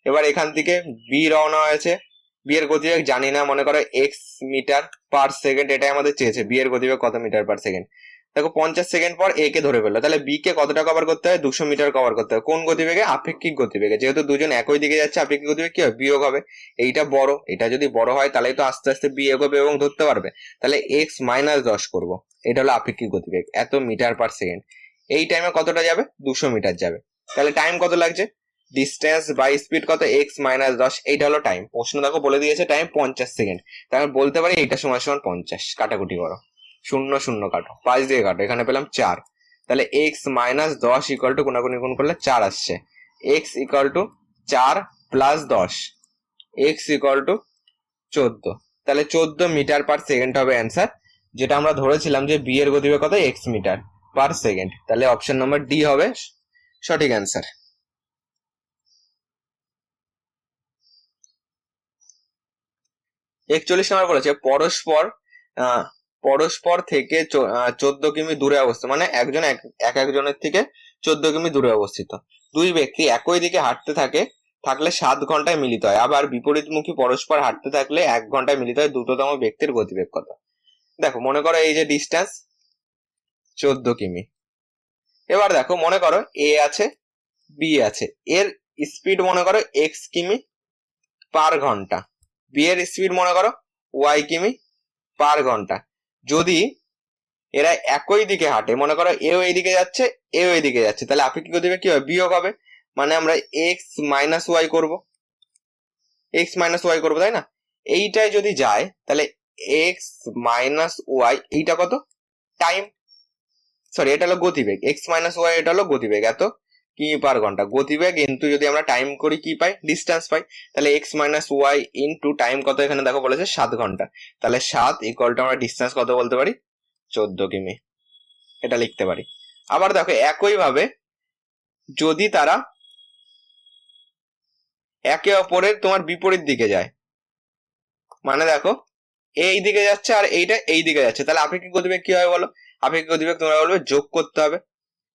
এবার এখান থেকে বি রওনা হয়েছে, বি এর গতিবেগ জানি না, মনে করো এক্স মিটার পার সেকেন্ড, এটাই আমাদের চেয়েছে। বি এর গতিবেগ কত মিটার পার সেকেন্ড? দেখো 50 সেকেন্ড পর এ কে ধরে ফেললো, তাহলে বি কে কতটা কভার করতে হয়? 200 মিটার কভার করতে হবে। কোন গতিবেগে? আপেক্ষিক গতিবেগে। যেহেতু দুজন একই দিকে যাচ্ছে, আপেক্ষিক গতিবেগ কি হবে? বিয়োগ হবে। এইটা বড়, এটা যদি বড় হয় তাহলেই তো আস্তে আস্তে বি এগোবে এবং ধরতে পারবে, তাহলে x - 10 করবো, এটা হলো আপেক্ষিক গতিবেগ, এত মিটার পার সেকেন্ড। এই টাইমে কতটা যাবে? 200 মিটার যাবে। তাহলে টাইম কত লাগছে? ডিস্টেন্স বাই স্পিড কত এক্স মাইনাস 10, এইটা হলো টাইম। প্রশ্ন দেখো বলে দিয়েছে টাইম 50 সেকেন্ড, তাহলে বলতে পারি এইটা সমান সমান 50। কাটাকুটি করো, 0 0 কাটো, 5 দিয়ে কাটো, এখানে পেলাম 4। তাহলে এক্স মাইনাস 10 ইকুয়াল টু গুণাগুণি গুণ করলে 4 আসছে। X equal to 4 plus 10, x equal to 14। তাহলে 14 মিটার পার সেকেন্ড হবে অ্যান্সার, যেটা আমরা ধরেছিলাম যে বি এর গতিবেগ কত এক্স মিটার পার সেকেন্ড। তাহলে অপশন নাম্বার ডি হবে সঠিক অ্যান্সার। 41 নম্বর বলেছে পরস্পর থেকে 14 কিমি দূরে অবস্থিত, মানে একজন একজনের থেকে 14 কিমি দূরে অবস্থিত দুই ব্যক্তি একই দিকে হাঁটতে থাকলে 7 ঘন্টায় মিলিত হয়, আবার বিপরীতমুখী পরস্পর হাঁটতে থাকলে 1 ঘন্টায় মিলিত হয়। দ্রুততম ব্যক্তির গতিবেগ কত? দেখো মনে করো এই যে ডিস্টেন্স 14 কিমি। এবার দেখো মনে করো এ আছে বি আছে, এর স্পিড মনে করো এক্স কিমি পার ঘন্টা, বি এর স্পিড মনে করো ওয়াই কিমি পার ঘন্টা। যদি এরা একই দিকে হাঁটে, মনে করো এও এইদিকে যাচ্ছে এও এইদিকে যাচ্ছে, তাহলে আপেক্ষিক গতিবেগ কি হবে? বিয়োগ হবে, মানে আমরা এক্স মাইনাস ওয়াই করবো, এক্স মাইনাস ওয়াই করবো, তাই না? এইটাই যদি যায় তাহলে এক্স মাইনাস ওয়াই, এইটা কত? টাইম, সরি এটা হলো গতিবেগ, এক্স মাইনাস ওয়াই এটা হলো গতিবেগ, এত কিমি পার ঘন্টা। গতিবেগ ইন্টু যদি আমরা টাইম করি কি পাই? ডিস্টেন্স পাই। তাহলে X minus Y into time কত? এখানে দেখো বলেছে 7 ঘন্টা, তাহলে 7 ইকুয়াল টু আমরা ডিস্টেন্স কত বলতে পারি? 14 কিমি, এটা লিখতে পারি। আবার দেখো একই ভাবে যদি তারা একে অপরের তোমার বিপরীত দিকে যায়, মানে দেখো এই দিকে যাচ্ছে আর এইটা এই দিকে যাচ্ছে, তাহলে আপেক্ষিক গতিবেগ কি হবে বলো? আপেক্ষিক গতিবেগ তোমরা বলবে যোগ করতে হবে।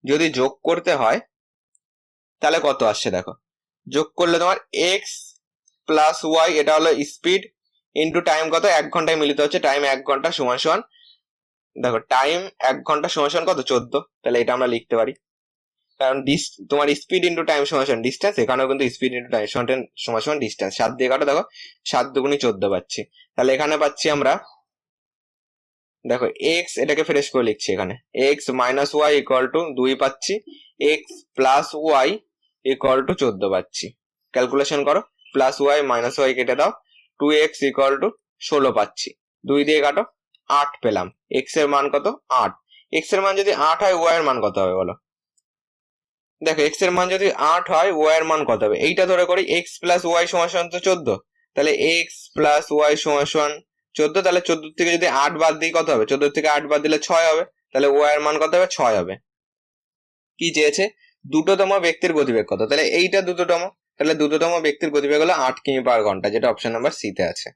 যদি যোগ করতে হয় তাহলে কত আসছে দেখো, যোগ করলে তোমার এক্স প্লাস ওয়াই, এটা হলো স্পিড, ইন্টু টাইম কত? 1 ঘন্টায় মিলিত হচ্ছে, টাইম 1 ঘন্টা সমান সমান, দেখো টাইম 1 ঘন্টা সমান সমান কত? 14। তাহলে এটা আমরা লিখতে পারি, কারণ তোমার স্পিড ইন্টু টাইম সমান সমান ডিস্টেন্স, এখানেও কিন্তু স্পিড ইন্টু টাইম সমান সমান ডিস্টেন্স। 7 দিয়ে কাটো, দেখো 7 দুগুণি 14 পাচ্ছি। তাহলে এখানে পাচ্ছি আমরা, দেখো এক্স, এটাকে ফ্রেশ করে লিখছি, এখানে X minus Y equal to 2 পাচ্ছি, X plus Y equal to 14 পাচ্ছি। ক্যালকুলেশন করো, প্লাস ওয়াই মাইনাস ওয়াই কেটে দাও, 2x ইকুয়াল টু 16 পাচ্ছি, 2 দিয়ে কাটো, 8 পেলাম। এক্স এর মান কত? 8। এক্স এর মান যদি 8 হয় ওয়াই এর মান কত হবে বলো? দেখো এক্স এর মান যদি 8 হয় ওয়াই এর মান কত হবে? এইটা ধরে করি, এক্স প্লাস ওয়াই সমান সমান তো 14, তাহলে এক্স প্লাস ওয়াই সমান সমান 14, তাহলে 14 থেকে যদি 8 বাদ দিই কত হবে? 14 থেকে 8 বাদ দিলে 6 হবে, তাহলে ওয়াই এর মান কত হবে? 6 হবে। কি চেয়েছে? দ্রুততম ব্যক্তির গতিবেগ কত? তাহলে এইটা দ্রুততম, তাহলে দ্রুততম ব্যক্তির গতিবেগ হলো 8 কিমি পার ঘন্টা, যেটা অপশন নাম্বার সি তে আছে।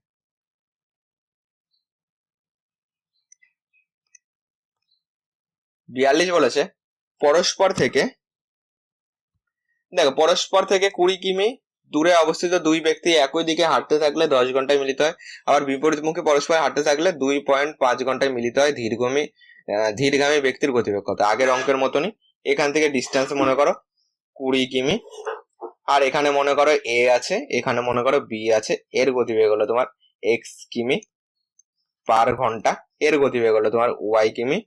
42 বলেছে পরস্পর থেকে 20 কিমি দূরে অবস্থিত দুই ব্যক্তি একই দিকে হাঁটতে থাকলে 10 ঘন্টায় মিলিত হয়, আবার বিপরীতমুখী পরস্পর হাঁটতে থাকলে 2.5 ঘন্টায় মিলিত হয়। ধীরগামী ব্যক্তির গতিবেগ কত? আগের অঙ্কের মতনই, এখান থেকে ডিস্টেন্স মনে করো 20 কিমি, আর এখানে মনে করো এ আছে, এখানে মনে করো বি আছে, এর গতিবেগ হলো তোমার এক্স কিমি পার ঘন্টা, এর গতিবেগ হলো তোমার ওয়াই কিমি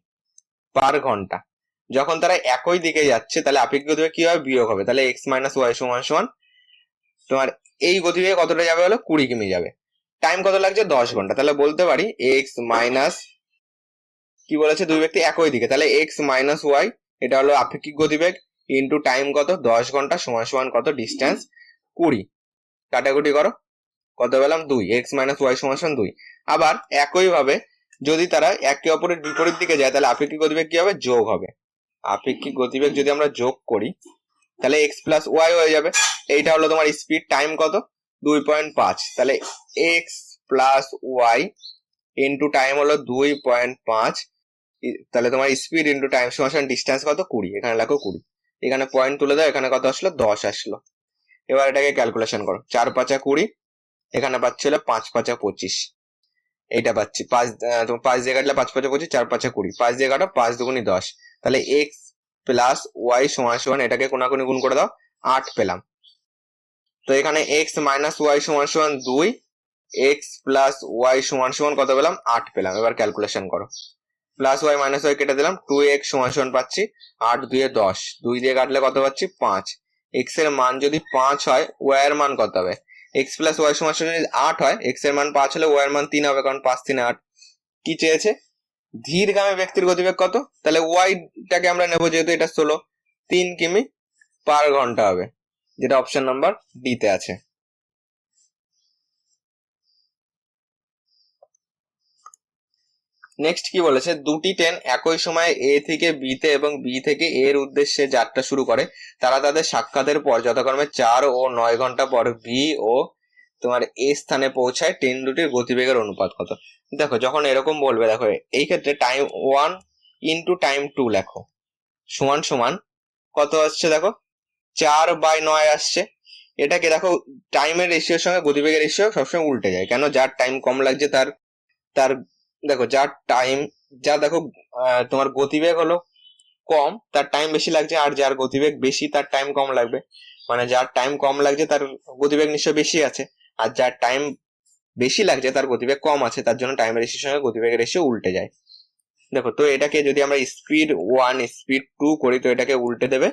পার ঘন্টা। যখন তারা একই দিকে যাচ্ছে তাহলে আপেক্ষিক গতিবেগ কি হবে? বিয়োগ হবে, তাহলে এক্স মাইনাস ওয়াই সমান সমান তোমার এই গতিবেগে কতটা যাবে হলো 20 কিমি যাবে। টাইম কত লাগছে? 10 ঘন্টা, তাহলে বলতে পারি এক্স মাইনাস, কি বলেছে? দুই ব্যক্তি একই দিকে, তাহলে এক্স মাইনাস ওয়াই এটা হলো আপেক্ষিক গতিবেগ, ইন্টু টাইম কত? 10 ঘন্টা সমান সমান কত? ডিস্টেন্স 20। কাটাকুটি করো, কত পেলাম? 2। এক্স মাইনাস ওয়াই সমান সমান 2। আবার একই ভাবে যদি তারা একে অপরের বিপরীত দিকে যায় তাহলে আপেক্ষিক গতিবেগ কি হবে? যোগ হবে। আপেক্ষিক গতিবেগ যদি আমরা যোগ করি তাহলে এক্স প্লাস ওয়াই হয়ে যাবে। এইটা হলো তোমার স্পিড, টাইম কত? 2.5, তাহলে X plus Y into time হলো 2.5, তাহলে তোমার স্পিড ইন্টু টাইম সমান ডিস্টেন্স কত? 20। এখানে লেখো 20, এখানে পয়েন্ট তুলে দাও, এখানে কত আসলো? 10 আসলো। এবার এটাকে ক্যালকুলেশন করো, 4 5 20, এখানে পাচ্ছি হলো 5 5 25, এইটা পাচ্ছি 5, তোমার 5 দিয়ে কাটলে 5 5 25, 4 5 20, 5 দিয়ে কাটো, 5 দুগুণি 10, তাহলে এক্স প্লাস ওয়াই সমান সমান, এটাকে কোনাকুনি গুণ করে দাও, 8 পেলাম। তো এখানে এক্স মাইনাস ওয়াই সমান সমান 2, এক্স প্লাস ওয়াই সমান সমান কত পেলাম? 8 পেলাম। এবার ক্যালকুলেশন করো, প্লাস ওয়াই মাইনাস ওয়াই কেটে দিলাম, 2x সমান সমান পাচ্ছি 8 2 10, 2 দিয়ে কাটলে কত পাচ্ছি? 5, এক্স এর মান যদি 5 হয় ওয়াই এর মান কত হবে? এক্স প্লাস ওয়াই সমান যদি 8 হয়, এক্স এর মান 5 হলে ওয়াই এর মান 3 হবে, কারণ 5 3 8। কি চেয়েছে? ধীরগামী ব্যক্তির গতিবেগ কত? তাহলে ওয়াইটাকে আমরা নেবো, যেহেতু এটা 16, 3 কিমি পার ঘন্টা হবে, যেটা অপশন নাম্বার ডি তে আছে। নেক্সট কি বলেছে? দুটি ট্রেন একই সময়ে এ থেকে বি তে এবং বি থেকে এর উদ্দেশ্যে যাত্রা শুরু করে। তারা তাদের সাক্ষাতের পর যথাক্রমে 4 ও 9 ঘন্টা পর বি ও তোমার এ স্থানে পৌঁছায়। ট্রেন দুটির গতিবেগের অনুপাত কত? দেখো যখন এরকম বলবে, দেখো এই ক্ষেত্রে টাইম 1 ইন্টু টাইম 2 লেখো, সমান সমান কত আসছে? দেখো 4/9 আসছে। এটাকে দেখো টাইমের রেশিওর সঙ্গে গতিবেগের রেশিও সবসময় উল্টে যায়। কেন? যার টাইম কম লাগছে তার তার দেখো যার টাইম দেখো তোমার গতিবেগ হলো কম, তার টাইম বেশি লাগছে, আর যার গতিবেগ বেশি তার টাইম কম লাগবে। মানে যার টাইম কম লাগছে তার গতিবেগ নিশ্চয় বেশি আছে, আর যার টাইম বেশি লাগছে তার গতিবেগ কম আছে, তার জন্য টাইম রেশিওর সঙ্গে গতিবেগের রেশিও উল্টে যায়। দেখো তো এটাকে যদি আমরা স্পিড 1 স্পিড 2 করি, তো এটাকে উল্টে দেবে,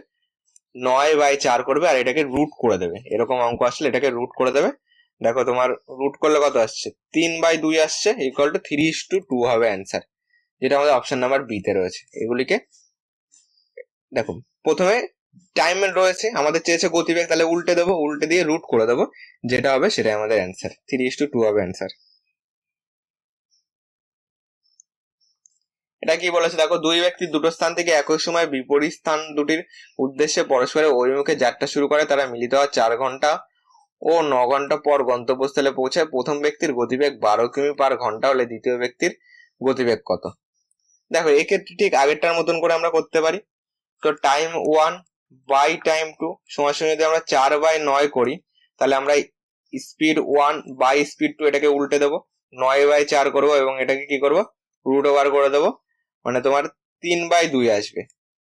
9/4 করবে, আর এটাকে রুট করে দেবে। এরকম অঙ্ক আসলে এটাকে রুট করে দেবে। দেখো তোমার রুট করলে কত আসছে? 3/2 আসছে, ইকুয়াল টু 3:2 হবে অ্যান্সার, যেটা আমাদের অপশন নাম্বার বি তে রয়েছে। এগুলিকে দেখো প্রথমে টাইমের রয়েছে, আমাদের চেয়েছে গতিবেগ, তাহলে উল্টে দেবো, উল্টে দিয়ে রুট করে দেবো, যেটা হবে সেটাই আমাদের অ্যান্সার, 3:2 হবে অ্যান্সার। এটা কি বলেছে? দেখো দুই ব্যক্তি দুটো স্থান থেকে একই সময় বিপরীত স্থান দুটির উদ্দেশ্যে পরস্পরের অভিমুখে যাত্রা শুরু করে। তারা মিলিত হওয়ার 4 ঘন্টা ও 9 ঘন্টা পর গন্তব্যস্থলে পৌঁছায়। প্রথম ব্যক্তির গতিবেগ 12 কিমি পার ঘন্টা হলে দ্বিতীয় ব্যক্তির গতিবেগ কত? দেখো এক্ষেত্রে ঠিক আগেরটার মতন করে আমরা করতে পারি। তো টাইম 1 বাই টাইম 2 সমান সমান যদি আমরা 4/9 করি, তাহলে আমরা স্পিড 1 বাই স্পিড 2 এটাকে উল্টে দেবো, 9/4 করবো, এবং এটাকে কি করবো? রুট ওভার করে দেবো, মানে তোমার 3/2 আসবে।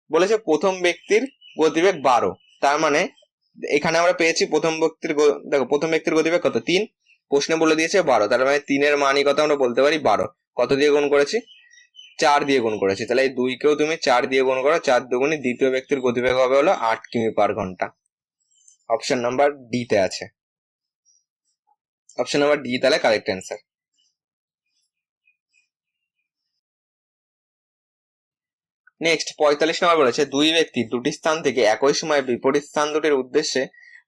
বলেছে প্রথম ব্যক্তির গতিবেগ 12, তার মানে এখানে আমরা পেয়েছি প্রথম ব্যক্তির দেখো প্রথম ব্যক্তির গতিবেগ কত? 3, প্রশ্নে বলে দিয়েছে 12, তার মানে 3-এর মানই কত আমরা বলতে পারি 12। কত দিয়ে গুণ করেছি? 4 দিয়ে গুণ করেছি। তাহলে এই 2কেও তুমি 4 দিয়ে গুণ করো, 4 দুগুণে দ্বিতীয় ব্যক্তির গতিবেগ হবে হলো 8 কিমি পার ঘন্টা। অপশন নাম্বার ডি তে আছে, অপশন নাম্বার ডি তাহলে কারেক্ট অ্যান্সার। নেক্সট 45 নম্বর বলেছে দুই ব্যক্তি দুটি স্থান থেকে একই সময়ে বিপরীত স্থান দুটির উদ্দেশ্যে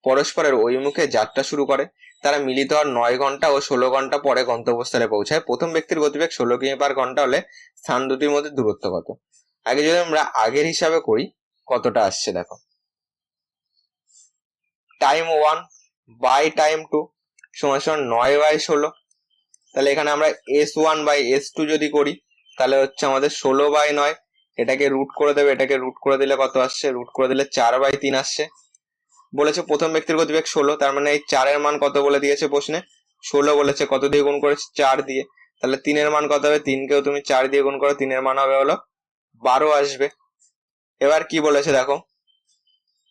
পরস্পরের অভিমুখে যাত্রা শুরু করে। তারা মিলিত হওয়ার 9 ঘন্টা ও 16 ঘন্টা পরে গন্তব্যস্থলে পৌঁছায়। প্রথম ব্যক্তির গতিবেগ 16 কিমি পার ঘন্টা হলে স্থান দুটির মধ্যে দূরত্ব কত? আগে যদি আমরা আগের হিসাবে করি, কতটা আসছে দেখো, টাইম 1 বাই টাইম 2 সমান সমান 9/16। তাহলে এখানে আমরা S1/S2 যদি করি, তাহলে হচ্ছে আমাদের 16/9। এটাকে রুট করে দেবে, এটাকে রুট করে দিলে কত আসছে? রুট করে দিলে 4/3 আসছে। বলেছে প্রথম ব্যক্তির গতিবেগ 16, তার মানে এই 4-এর মান কত বলে দিয়েছে প্রশ্নে? 16 বলেছে। কত দিয়ে গুণ করেছে? 4 দিয়ে। তাহলে 3-এর মান কত হবে? 3কেও তুমি 4 দিয়ে গুণ করো, 3-এর মান হবে হলো 12 আসবে। এবার কি বলেছে দেখো,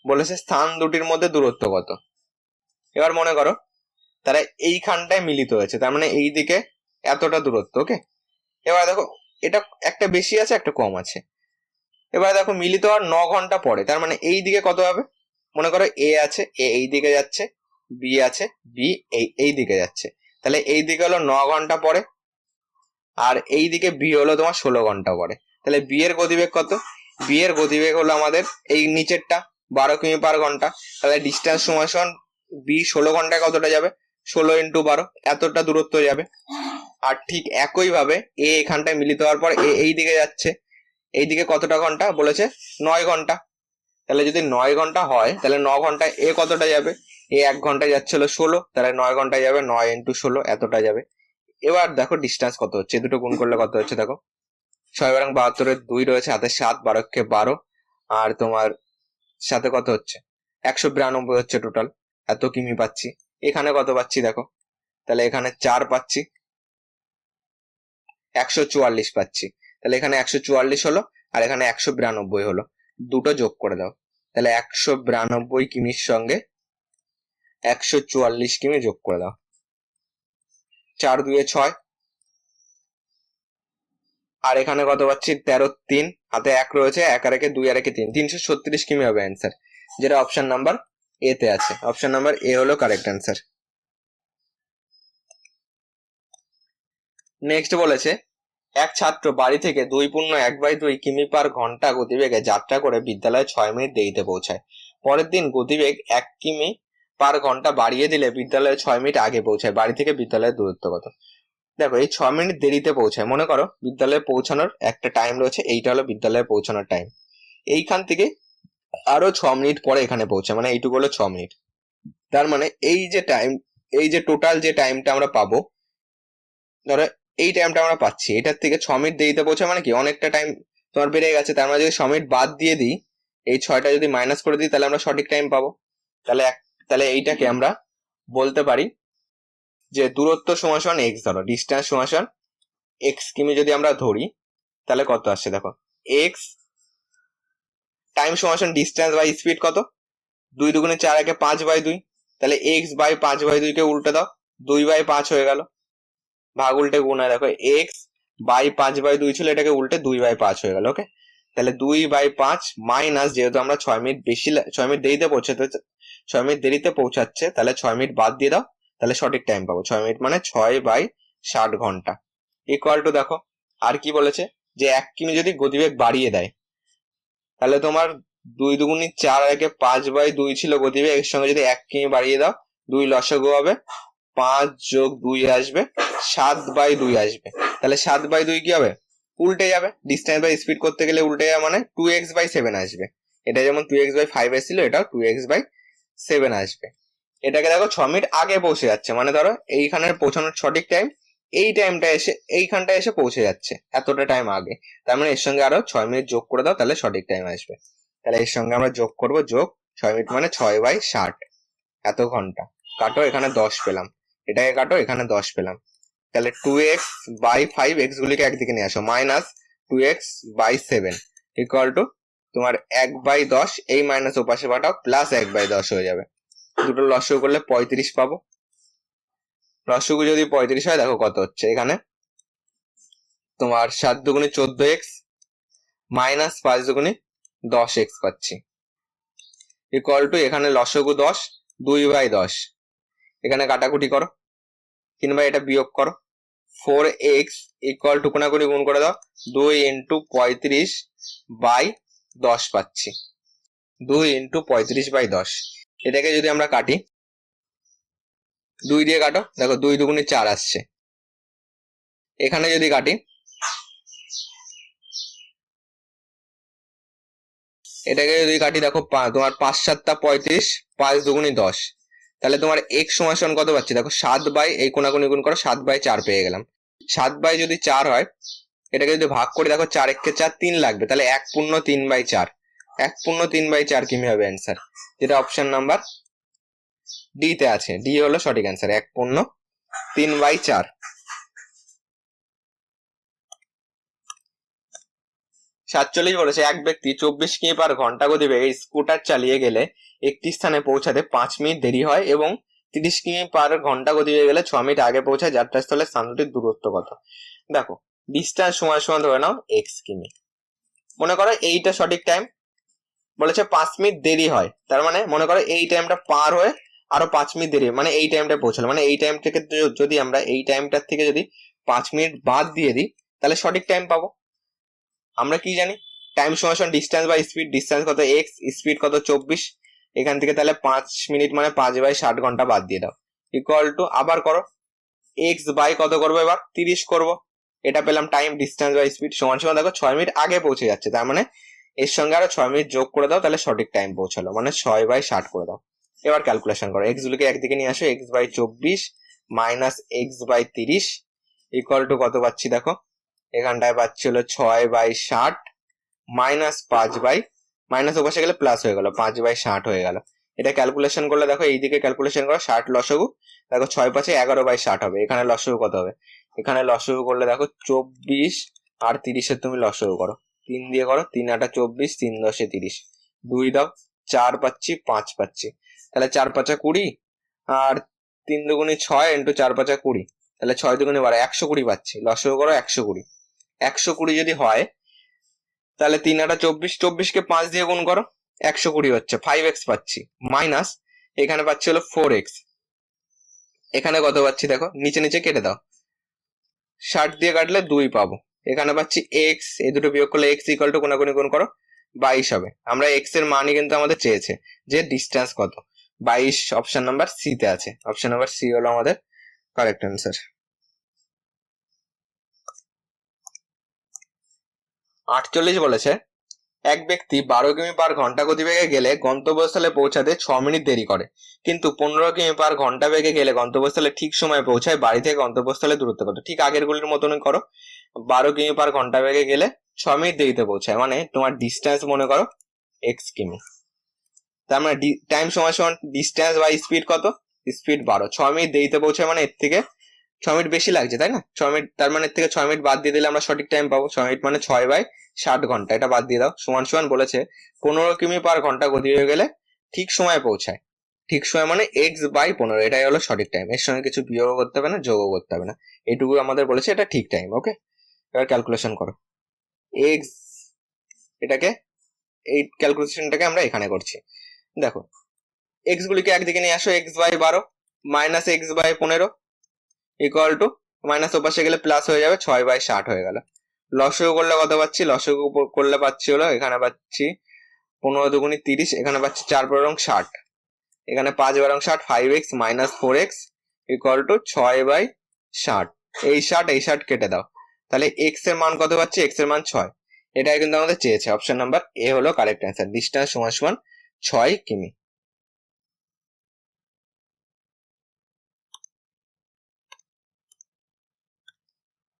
বলেছে স্থান দুটির মধ্যে দূরত্ব কত। এবার মনে করো তারা এইখানটায় মিলিত হয়েছে, তার মানে এই দিকে এতটা দূরত্ব, ওকে। এবার দেখো এটা একটা বেশি আছে একটা কম আছে। এবার দেখো মিলিত হওয়ার 9 ঘন্টা পরে, তার মানে এই দিকে কত হবে? মনে করো এ আছে, এ এই দিকে যাচ্ছে, বি আছে, বি এই দিকে যাচ্ছে, তাহলে এই দিকে হলো 9 ঘন্টা পরে, আর এই দিকে বি হলো তোমার 16 ঘন্টা পরে। তাহলে বি এর গতিবেগ কত? বি এর গতিবেগ হলো আমাদের এই নিচেরটা 12 কিমি পার ঘন্টা। তাহলে ডিস্টেন্স সময় সমান বি 16 ঘন্টায় কতটা যাবে? 16 × 12, এতটা দূরত্ব যাবে। আর ঠিক একই ভাবে এ এখানটায় মিলিত হওয়ার পর এ এই দিকে যাচ্ছে, এইদিকে কতটা ঘন্টা বলেছে? 9 ঘন্টা। তাহলে যদি 9 ঘন্টা হয়, তাহলে 9 ঘন্টায় এ কতটা যাবে? এ 1 ঘন্টায় যাচ্ছিল 16, তাহলে 9 ঘন্টায় যাবে 9 × 16, এতটা যাবে। এবার দেখো ডিস্টেন্স কত হচ্ছে, দুটো গুণ করলে কত হচ্ছে দেখো, 6×72 2 রয়েছে, হাতে 7, 12 12, আর তোমার সাথে কত হচ্ছে? 192 হচ্ছে টোটাল। এত কিমি পাচ্ছি। এখানে কত পাচ্ছি দেখো, তাহলে এখানে 4 পাচ্ছি, 144 পাচ্ছি। তাহলে এখানে 144 হলো, আর এখানে 192 হলো, দুটো যোগ করে দাও। তাহলে 192 কিমির সঙ্গে 144 কিমি যোগ করে দাও, 4 2 6, আর এখানে কত পাচ্ছি? 13 3, হাতে 1 রয়েছে, 1 আর 1 2 আর 1 3, 336 কিমি হবে অ্যান্সার, যেটা অপশন নাম্বার এতে আছে, অপশন নাম্বার এ হলো কারেক্ট অ্যান্সার। নেক্সট বলেছে এক ছাত্র বাড়ি থেকে 2.1/2 কিমি পার ঘন্টা গতিবেগে যাত্রা করে বিদ্যালয়ে 6 মিনিট দেরিতে পৌঁছায়। পরের দিন গতিবেগ 1 কিমি পার ঘন্টা বাড়িয়ে দিলে বিদ্যালয়ে 6 মিনিট আগে পৌঁছায়, বাড়ি থেকে বিদ্যালয়ের দূরত্ব কত? দেখো এই 6 মিনিট দেরিতে পৌঁছায়, মনে করো বিদ্যালয়ে পৌঁছানোর একটা টাইম রয়েছে, এইটা হলো বিদ্যালয়ে পৌঁছানোর টাইম, এইখান থেকে আরো 6 মিনিট পরে এখানে পৌঁছায়, মানে এইটুকু হলো 6 মিনিট। তার মানে এই যে টাইম, এই যে টোটাল যে টাইমটা আমরা পাবো, ধরো এই টাইমটা আমরা পাচ্ছি, এটার থেকে 6 মিনিট দেরিতে পৌঁছায়, মানে কি অনেকটা টাইম তোমার বেড়ে গেছে। তার মানে যদি 6 মিনিট বাদ দিয়ে দিই, এই 6টা যদি মাইনাস করে দিই, তাহলে আমরা সঠিক টাইম পাবো। তাহলে এইটাকে আমরা বলতে পারি যে দূরত্ব সমান সমান এক্স, ধরো ডিস্টেন্স সমান সমান এক্স কিমি যদি আমরা ধরি, তাহলে কত আসছে দেখো, এক্স টাইম সমান সমান ডিস্টেন্স বাই স্পিড কত, 2 দুগুণে 4 একে 5/2, তাহলে এক্স বাই 5/2 কে উল্টে দাও, 2/5 হয়ে গেল, ভাগ উল্টে গুণ হয়, দেখো এক্স বাই 5/2 ছিল, এটাকে উল্টে 2/5 হয়ে গেল। ওকে, তাহলে 2/5 মাইনাস, যেহেতু আমরা 6 মিনিট বেশি 6 মিনিট দেরিতে পৌঁছাতে 6 মিনিট দেরিতে পৌঁছাচ্ছে, তাহলে 6 মিনিট বাদ দিয়ে দাও, তাহলে সঠিক টাইম পাবো। 6 মিনিট মানে 6/60 ঘন্টা ইকুয়াল টু, দেখো আর কি বলেছে যে 1 কিমি যদি গতিবেগ বাড়িয়ে দেয়, তাহলে তোমার 2 দুগুণে 4 একে 5/2 ছিল গতিবেগ, এর সঙ্গে যদি 1 কিমি বাড়িয়ে দাও, 2 লসাগু হবে, 5 যোগ 2 আসবে, 7/2 আসবে। তাহলে 7/2 কি হবে, উল্টে যাবে, ডিস্টেন্স বাই স্পিড করতে গেলে উল্টে যাবে, মানে 2x/7 আসবে। এটা যেমন 2x/5 এসেছিল, এটাও 2x/7 আসবে। এটাকে দেখো 6 মিনিট আগে পৌঁছে যাচ্ছে, মানে ধরো এইখানের পৌঁছানোর সঠিক টাইম এই টাইমটা এসে এইখানটা এসে পৌঁছে যাচ্ছে এতটা টাইম আগে। তার মানে এর সঙ্গে আরো 6 মিনিট যোগ করে দাও, তাহলে সঠিক টাইম আসবে। তাহলে এর সঙ্গে আমরা যোগ করব, যোগ 6 মিনিট মানে 6/60 এত ঘন্টা। কাটো, এখানে 10 পেলাম, এটাকে কাটো, এখানে 10 পেলাম, তাহলে 2x/5, এক্স গুলিকে একদিকে নিয়ে আসো, মাইনাস 2x/7 ইকুয়াল টু তোমার 1/10, এই মাইনাস ওপাশে পাঠাও, প্লাস 1/10 হয়ে যাবে। দুটো লসাগু করলে 35 পাবো। লসাগু যদি 35 হয়, দেখো কত হচ্ছে, এখানে তোমার 7 দুগুণে 14x মাইনাস 5 দুগুণে 10x পাচ্ছি, ইকুয়াল টু এখানে লসাগু 10, 2/10, এখানে কাটাকুটি করো কিংবা এটা বিয়োগ করো, 4x ইকুয়াল টু কোনাকুনি গুণ করে দাও, 2 ইন্টু 35/10 পাচ্ছি, 2 ইন্টু 35/10। এটাকে যদি আমরা কাটি, 2 দিয়ে কাটো, দেখো 2 দুগুণে 4 আসছে। এখানে যদি কাটি, এটাকে যদি কাটি, দেখো তোমার 5 7 35, 5 দুগুণে 10, তাহলে তোমার x সমান কত পাচ্ছি, দেখো 7 এই কোনাকুনি গুণ করো, 7/4 পেয়ে গেলাম। 7 যদি 4 হয়, এটাকে যদি ভাগ করি, দেখো 4 একে 4, 3 লাগবে, তাহলে 1/3/4, 1/3/4 কিমি হবে অ্যান্সার, যেটা অপশন নাম্বার ডি তে আছে। ডি হলো সঠিক অ্যান্সার, 1/3/4। 47 বলেছে এক ব্যক্তি 24 কিমি পার ঘন্টা গতিবেগে স্কুটার চালিয়ে গেলে একটি স্থানে পৌঁছাতে 5 মিনিট দেরি হয় এবং 30 কিমি পার ঘন্টা গতিবেগে গেলে 6 মিনিট আগে পৌঁছায়, যাত্রাস্থলে স্থানটির দূরত্ব কত? দেখো ডিস্টেন্স সমান সমান ধরে নাও x কিমি, মনে করো এইটা সঠিক টাইম, বলেছে 5 মিনিট দেরি হয়, তার মানে মনে করো এই টাইমটা পার হয়ে আরো 5 মিনিট দেরি, মানে এই টাইমটা পৌঁছালো, মানে এই টাইম থেকে যদি আমরা এই টাইমটার থেকে যদি 5 মিনিট বাদ দিয়ে দিই, তাহলে সঠিক টাইম পাবো। আমরা কি জানি, টাইম সমান ডিস্টেন্স বাই স্পিড, ডিস্টেন্স কত x, স্পিড কত 24, এখান থেকে তাহলে 5 মিনিট মানে 5/60 ঘন্টা বাদ দিয়ে দাও, ইকুয়াল টু আবার করো x বাই কত করবো, এবার 30 করব, এটা পেলাম টাইম, ডিস্টেন্স বাই স্পিড সমান সমান, দেখো 6 মিনিট আগে পৌঁছে যাচ্ছে, তার মানে এর সঙ্গে আরো 6 মিনিট যোগ করে দাও, তাহলে সঠিক টাইম পৌঁছালো, মানে 6/60 করে দাও। এবার ক্যালকুলেশন করো, x গুলোকে একদিকে নিয়ে আসো, x/24 minus x/30 equal to কত পাচ্ছি, দেখো এখানটায় পাচ্ছি হলো 6/60 মাইনাস 5 মাইনাস ওপাশে গেলে প্লাস হয়ে গেল, 5/60 হয়ে গেল। এটা ক্যালকুলেশন করলে দেখো এইদিকে ক্যালকুলেশন করো, 60 লসাগু, দেখো 6/5 11/60 হবে, এখানে লসাগু কত হবে, এখানে লসাগু করলে দেখো 24 আর 30 এর তুমি লসাগু করো, 3 দিয়ে করো, 3 8 24, 3 10 30, 2 দাও, 4 পাচ্ছি, 5 পাচ্ছি, তাহলে 4 5 20 আর 3 দুগুণে 6 ইন্টু 4 5 20, তাহলে 6 দুগুণে 12, 120 পাচ্ছি, লসাগু করো 120, 120 যদি হয়, তাহলে 3 8 24, 24 কে 5 দিয়ে গুণ করো, 120 হচ্ছে, 5x পাচ্ছি, মাইনাস এখানে পাচ্ছি হলো 4x, এখানে কত পাচ্ছি দেখো, নিচে নিচে কেটে দাও, 60 দিয়ে কাটলে 2 পাবো। এখানে পাচ্ছি x, এই দুটো বিয়োগ করলে x ইকুয়াল টু কোনাকুনি গুণ করো 22 হবে। আমরা x এর মানই কিন্তু আমাদের চেয়েছে, যে ডিস্টেন্স কত, 22 অপশন নাম্বার সি তে আছে। অপশন নাম্বার সি হলো আমাদের কারেক্ট অ্যান্সার। 48 বলেছে এক ব্যক্তি 12 কিমি পার ঘন্টা গতিবেগে গেলে গন্তব্যস্থলে পৌঁছাতে 6 মিনিট দেরি করে, কিন্তু 15 কিমি পার ঘন্টা বেগে গেলে গন্তব্যস্থলে ঠিক সময় পৌঁছায়। বাড়ি থেকে গন্তব্যস্থলে দূরত্ব কত? ঠিক আগের গুলির মতনই করো। 12 কিমি পার ঘন্টা বেগে গেলে 6 মিনিট দেরিতে পৌঁছায়, মানে তোমার ডিস্টেন্স মনে করো x কিমি, তার মানে টাইম সমান সমান ডিস্টেন্স বাই স্পিড কত, স্পিড 12, 6 মিনিট দেরিতে পৌঁছায় মানে এর থেকে 6 মিনিট বেশি লাগছে, তাই না? 6 মিনিট, তার মানে এর থেকে 6 মিনিট বাদ দিয়ে দিলে আমরা সঠিক টাইম পাবো। 6 মিনিট মানে 6/60 ঘন্টা, এটা বাদ দিয়ে দাও। সমান সমান বলেছে 15 কিমি পার ঘন্টা গতি হয়ে গেলে ঠিক সময় পৌঁছায়। ঠিক সময় মানে x/15, এটাই হলো সঠিক টাইম। এর সঙ্গে কিছু বিয়োগ করতে হবে না, যোগও করতে হবে না, এইটুকু আমাদের বলেছে এটা ঠিক টাইম। ওকে, এবার ক্যালকুলেশন করো x, এটাকে এই ক্যালকুলেশনটাকে আমরা এখানে করছি। দেখো x গুলিকে একদিকে নিয়ে আসো, x/12 minus x/15 equal to, minus ওপাশে গেলে প্লাস হয়ে যাবে, 6/60 হয়ে গেল। লসগু করলে কত পাচ্ছি? লসগু করলে পাচ্ছি হলো, এখানে পাচ্ছি 15 দুগুণি 30, এখানে পাচ্ছি 4×60, এখানে 5×60, 5x minus 4x equal to 6/60। এই 60 কেটে দাও, তাহলে x এর মান কত পাচ্ছি? x এর মান 6, এটাই কিন্তু আমাদের চেয়েছে। অপশন নাম্বার এ হলো কারেক্ট অ্যান্সার, ডিস্টেন্স সমান সমান 6 কিমি।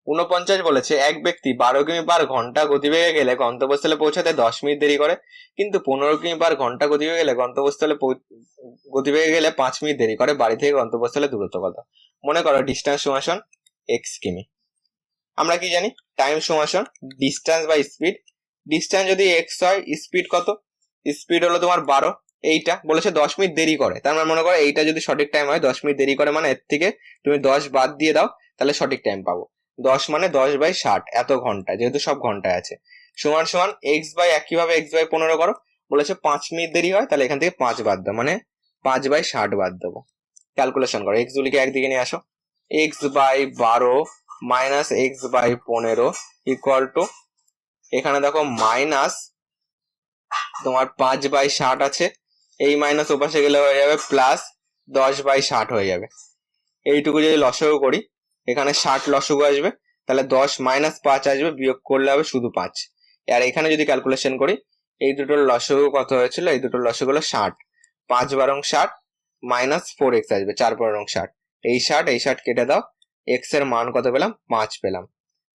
49 বলেছে এক ব্যক্তি 12 কিমি পার ঘন্টা গতিবেগে গেলে গন্তব্যস্থলে পৌঁছাতে 10 মিনিট দেরি করে, কিন্তু 15 কিমি পার ঘন্টা গতিবেগে গেলে গতিবেগে গেলে 5 মিনিট দেরি করে। বাড়ি থেকে গন্তব্যস্থলে দূরত্ব কত? মনে করো ডিস্টেন্স সমান x কিমি। আমরা কি জানি? টাইম সমান ডিস্টেন্স বাই স্পিড। ডিস্টেন্স যদি x হয়, স্পিড কত? স্পিড হলো তোমার 12, এইটা বলেছে 10 মিনিট দেরি করে, তার মানে মনে করো এইটা যদি সঠিক টাইম হয়, 10 মিনিট দেরি করে মানে এর থেকে তুমি 10 বাদ দিয়ে দাও, তাহলে সঠিক টাইম পাবো। 10 মানে 10/60, এত ঘন্টা, যেহেতু সব ঘন্টায় আছে, সমান সমান একইভাবে x/15 করো। বলেছে 5 মিনিট দেরি হয়, তাহলে এখান থেকে 5 বাদ দাও, মানে 5/60 বাদ দেবো। ক্যালকুলেশন করো, x গুলিকে একদিকে নিয়ে আসো, x/12 minus x/15 equal to, এখানে দেখো মাইনাস তোমার 5/60 আছে, এই মাইনাস ওপাশে গেলে হয়ে যাবে প্লাস 10/60 হয়ে যাবে। এইটুকু যদি লসাগু করি, এখানে 60 লসাগু আসবে, তাহলে 10 মাইনাস 5 আসবে, বিয়োগ করলে হবে শুধু 5। আর এখানে যদি ক্যালকুলেশন করি, এই দুটোর লসাগু কত হয়েছিল? এই দুটোর লসাগু হলো 60, 5×60 মাইনাস 4x আসবে, 4×60, এই 60 কেটে দাও, x এর মান কত পেলাম? 5 পেলাম।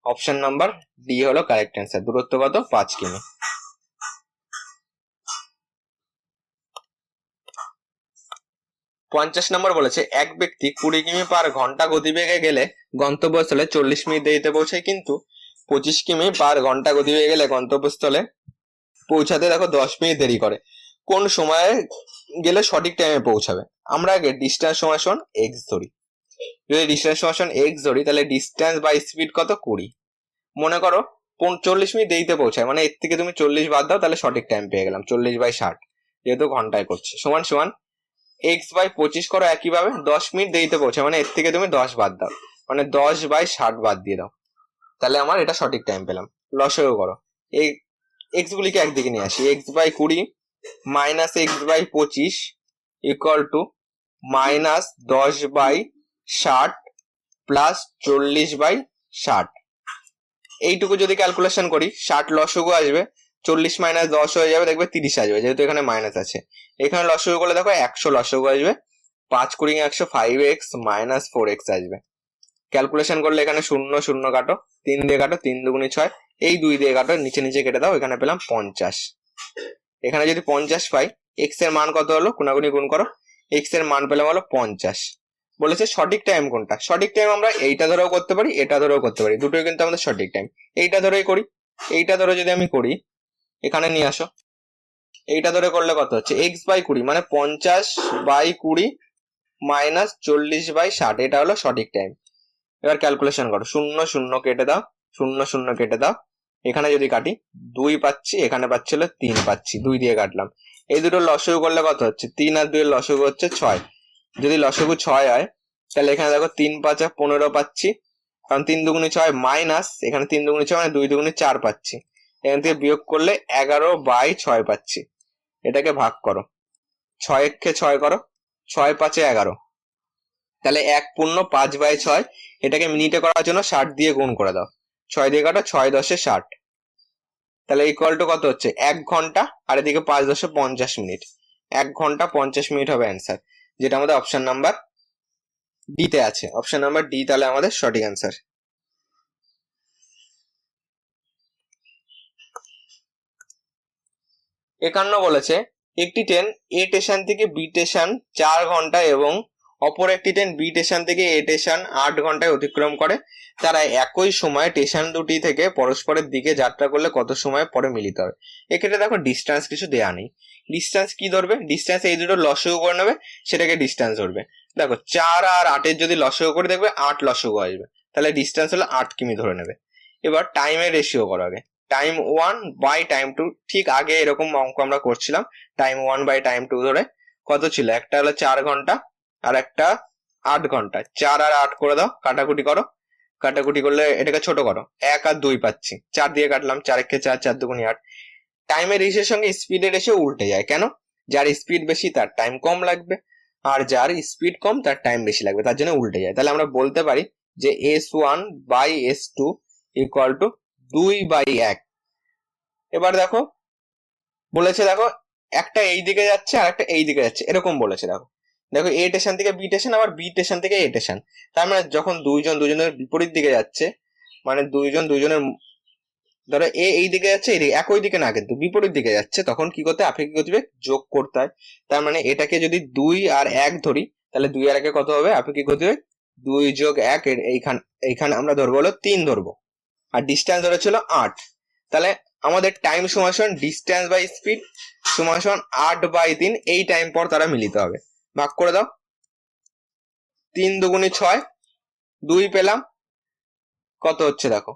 অপশন নাম্বার ডি হলো কারেক্ট অ্যান্সার। দূরত্ব কত? 5 কিমি। 50 নম্বর বলেছে এক ব্যক্তি 20 কিমি পার ঘন্টা গতিবেগে গেলে গন্তব্যস্থলে 40 মিনিট দেরিতে পৌঁছায়, কিন্তু 25 কিমি পার ঘন্টা গতিবেগে গেলে গন্তব্যস্থলে পৌঁছাতে দেখো 10 মিনিট দেরি করে। কোন সময়ে গেলে সঠিক টাইমে পৌঁছাবে? আমরা আগে ডিস্টেন্স সমান x ধরি। যদি ডিস্টেন্স সমান x ধরি, তাহলে ডিস্টেন্স বাই স্পিড কত? 20। মনে করো 40 মিনিট দেরিতে পৌঁছায়, মানে এর থেকে তুমি 40 বাদ দাও, তাহলে সঠিক টাইম পেয়ে গেলাম 40/60, যেহেতু ঘন্টায় করছি। সমান সমান x/25 করো, একইভাবে 10 মিনিট দেরিতে পৌঁছায়, মানে এর থেকে তুমি 10 বাদ দাও, মানে 10/60 বাদ দিয়ে দাও, তাহলে আমার এটা সঠিক টাইম পেলাম। লসাগু করো, এই x গুলিকে একদিকে নিয়ে আসি, x/20 minus x/25 equal to minus 10/60 plus 40/60। এইটুকু যদি ক্যালকুলেশন করি, 60 লসাগু আসবে, 40 মাইনাস 10 হয়ে যাবে, দেখবে 30 আসবে, যেহেতু এখানে মাইনাস আছে। এখানে লসাগু করলে দেখো 100 লসাগু আসবে, 5×100 5x মাইনাস 4x আসবে। ক্যালকুলেশন করলে এখানে 0 0 কাটো, 3 দিয়ে কাটো, 3 দুগুণি 6, এই 2 দিয়ে কাটো, নিচে নিচে কেটে দাও, এখানে পেলাম 50। এখানে যদি 50 পাই, x এর মান কত হলো? গুণাগুণি গুণ করো, x এর মান পেলাম হলো 50। বলেছে সঠিক টাইম কোনটা? সঠিক টাইম আমরা এইটা ধরেও করতে পারি, এটা ধরেও করতে পারি, দুটোই কিন্তু আমাদের সঠিক টাইম। এইটা ধরেই করি, এইটা ধরে যদি আমি করি, এখানে নিয়ে আসো, এইটা ধরে করলে কত হচ্ছে? x/20 মানে 50/20 মাইনাস 40/60, এটা হলো সঠিক টাইম। এবার ক্যালকুলেশন করো, 0 0 কেটে দাও, 0 0 কেটে দাও, এখানে যদি কাটি 2 পাচ্ছি, এখানে পাচ্ছি হলো 3 পাচ্ছি, 2 দিয়ে কাটলাম, এই দুটো লসাগু করলে কত হচ্ছে? 3 আর 2 এর লসাগু হচ্ছে 6। যদি লসাগু 6 হয় তাহলে এখানে দেখো 3 5 15 পাচ্ছি, কারণ 3 দুগুণে 6 মাইনাস এখানে 3 দুগুণে 6 মানে 2 দুগুণে 4 পাচ্ছি। এখান থেকে বিয়োগ করলে 11/6 পাচ্ছি। এটাকে ভাগ করো, 6 কে 6 করো, 6 5 11, তাহলে 1/5/6। এটাকে মিনিটে করার জন্য 60 দিয়ে গুণ করে দাও, 6 দিয়ে কাটো, 6 10 60, তাহলে ইকুয়াল টু কত হচ্ছে? 1 ঘন্টা, আর এদিকে 5 10 50 মিনিট। 1 ঘন্টা 50 মিনিট হবে অ্যান্সার, যেটা আমাদের অপশন নাম্বার ডি তে আছে। অপশন নাম্বার ডি তাহলে আমাদের সঠিক অ্যান্সার। 51 বলেছে একটি ট্রেন এ স্টেশন থেকে বি স্টেশন 4 ঘন্টা এবং অপর একটি ট্রেন বি স্টেশন থেকে এ স্টেশন 8 ঘন্টায় অতিক্রম করে। তারা একই সময় স্টেশন দুটি থেকে পরস্পরের দিকে যাত্রা করলে কত সময় পরে মিলিত হবে? এক্ষেত্রে দেখো ডিস্টেন্স কিছু দেয়া নেই। ডিস্টেন্স কি ধরবে? ডিস্টেন্স এই দুটো লসাগু করে নেবে, সেটাকে ডিস্টেন্স ধরবে। দেখো 4 আর 8 এর যদি লসাগু করে দেখবে 8 লসাগু আসবে, তাহলে ডিস্টেন্স হলো 8 কিমি ধরে নেবে। এবার টাইমের রেশিও করো আগে, টাইম 1 বাই টাইম 2। ঠিক আগে এরকম অঙ্ক আমরা করছিলাম, টাইম 1 বাই টাইম 2 ধরে। কত ছিল? একটা হলো 4 ঘন্টা আর একটা 8 ঘন্টা। 4 আর 8 করে দাও, কাটাকুটি করো, কাটাকুটি করলে এটাকে ছোট করো, 1 আর 2 পাচ্ছি, 4 দিয়ে কাটলাম, 4 একে 4, 4 দুগুণে 8। টাইমের রেশিওর সঙ্গে স্পিডের রেশিও উল্টে যায়, কেন? যার স্পিড বেশি তার টাইম কম লাগবে, আর যার স্পিড কম তার টাইম বেশি লাগবে, তার জন্য উল্টে যায়। তাহলে আমরা বলতে পারি যে S1 by S2 equal to 2/1। এবার দেখো বলেছে, দেখো একটা এই দিকে যাচ্ছে আর একটা এই দিকে যাচ্ছে, এরকম বলেছে। দেখো দেখো এ স্টেশন থেকে বি স্টেশন, আবার বি স্টেশন থেকে এ স্টেশন। তার মানে যখন দুইজন দুজনের বিপরীত দিকে যাচ্ছে, মানে দুইজন দুইজনের, ধরো এ এই দিকে যাচ্ছে, এই একই দিকে না কিন্তু বিপরীত দিকে যাচ্ছে, তখন কি করতে হয়? আপেক্ষিক গতিবেগ যোগ করতে হয়। তার মানে এটাকে যদি 2 আর 1 ধরি, তাহলে 2 আর 1 কত হবে? আপেক্ষিক গতিবেগ 2 যোগ 1, এইখানে আমরা ধরবো হলো 3 ধরবো, আর ডিস্টেন্স ধরেছিল 8। তাহলে আমাদের টাইম সমান সমান ডিস্টেন্স বাই স্পিড সমান সমান 8/3। এই টাইম পর তারা মিলিত হবে। ভাগ করে দাও, 3 দুগুণে 6, 2 পেলাম, কত হচ্ছে দেখো,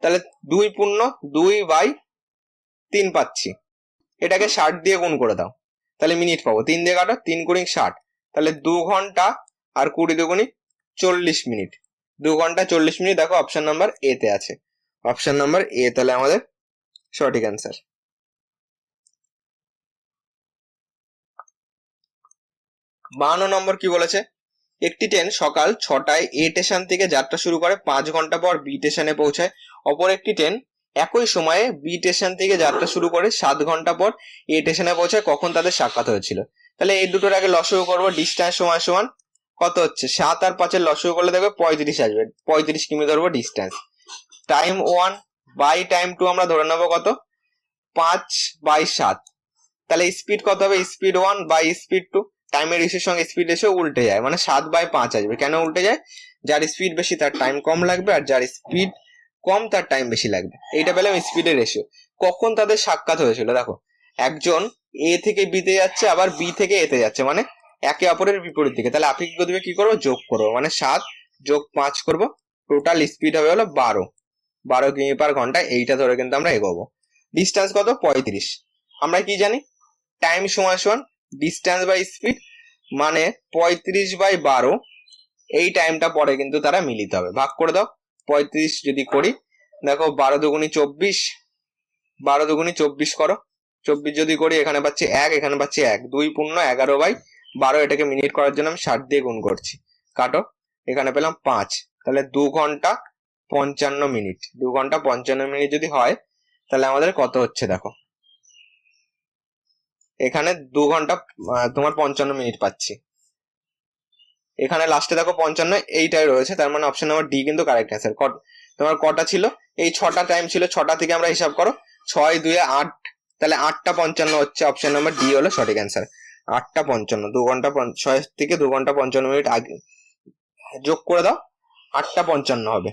তাহলে 2/2/3 পাচ্ছি। এটাকে 60 দিয়ে গুণ করে দাও, তাহলে মিনিট পাবো। 3 দিয়ে কাটো, 3 গুণে 60, তাহলে 2 ঘন্টা আর 20 দুগুণে 40 মিনিট। 2 ঘন্টা 40 মিনিট দেখো অপশন নাম্বার এ তে আছে। অপশন নাম্বার এ তাহলে আমাদের সঠিক অ্যান্সার। 52 নম্বর কি বলেছে? একটি ট্রেন সকাল 6টায় এ স্টেশন থেকে যাত্রা শুরু করে, 5 ঘন্টা পর বি স্টেশনে পৌঁছায়। অপর একটি ট্রেন একই সময়ে বি স্টেশন থেকে যাত্রা শুরু করে 7 ঘন্টা পর এ স্টেশনে পৌঁছায়, কখন তাদের সাক্ষাৎ হয়েছিল? তাহলে এই দুটোর আগে লসাগু করবো। ডিস্টেন্স সমান সমান কত হচ্ছে? 7 আর 5 এর লসাগু করলে দেখবে 35 আসবে, 35 কিমি ধরবো ডিস্টেন্স। টাইম 1 বাই টাইম 2 আমরা ধরে নেবো কত? 5/7। তাহলে স্পিড কত হবে? Speed 1 by speed 2। টাইমের রেশিওর সঙ্গে স্পিড রেশিও উল্টে যায়, মানে 7/5 আসবে। কেন উল্টে যায়? যার স্পিড বেশি তার টাইম কম লাগবে, আর যার স্পিড কম তার টাইম বেশি লাগবে। এইটা পেলাম স্পিডের রেশিও। কখন তাদের সাক্ষাৎ হয়েছিল? দেখো একজন এ থেকে বি তে যাচ্ছে, আবার বি থেকে এ তে যাচ্ছে, মানে একে অপরের বিপরীত দিকে। তাহলে আপেক্ষিক গতিবেগ কি করবো? যোগ করবো, মানে 7 যোগ 5 করবো, টোটাল স্পিড হবে হলো 12 কিমি পার ঘন্টা। এইটা ধরে কিন্তু আমরা এগোবো। ডিস্টেন্স কত? 35। আমরা কি জানি? টাইম সমান সমান ডিস্টেন্স বাই স্পিড, মানে 35/12। এই টাইমটা পরে কিন্তু তারা মিলিত হবে। ভাগ করে দাও, 35 যদি করি, দেখো 12 দুগুণে 24, 12 দুগুণে 24 করো, 24 যদি করি এখানে পাচ্ছি 1, এখানে পাচ্ছি 1, 2×11/12। এটাকে মিনিট করার জন্য আমি 60 দিয়ে গুণ করছি, কাটো, এখানে পেলাম 5। তাহলে 2 ঘন্টা 55 মিনিট। 2 ঘন্টা 55 মিনিট যদি হয়, তাহলে আমাদের কত হচ্ছে দেখো, এখানে 2 ঘন্টা তোমার 55 মিনিট পাচ্ছি। এখানে লাস্টে দেখো 55 এইটাই রয়েছে, তার মানে অপশন নাম্বার ডি কিন্তু কারেক্ট অ্যান্সার। তোমার কটা ছিল? এই 6টা টাইম ছিল, 6টা থেকে আমরা হিসাব করো, 6 2 8, তাহলে 8টা 55 হচ্ছে। অপশন নাম্বার ডি হলো সঠিক অ্যান্সার। 8টা 55, 2 ঘন্টা 6 থেকে 2 ঘন্টা 55 মিনিট আগে যোগ করে দাও, 8টা 55 হবে।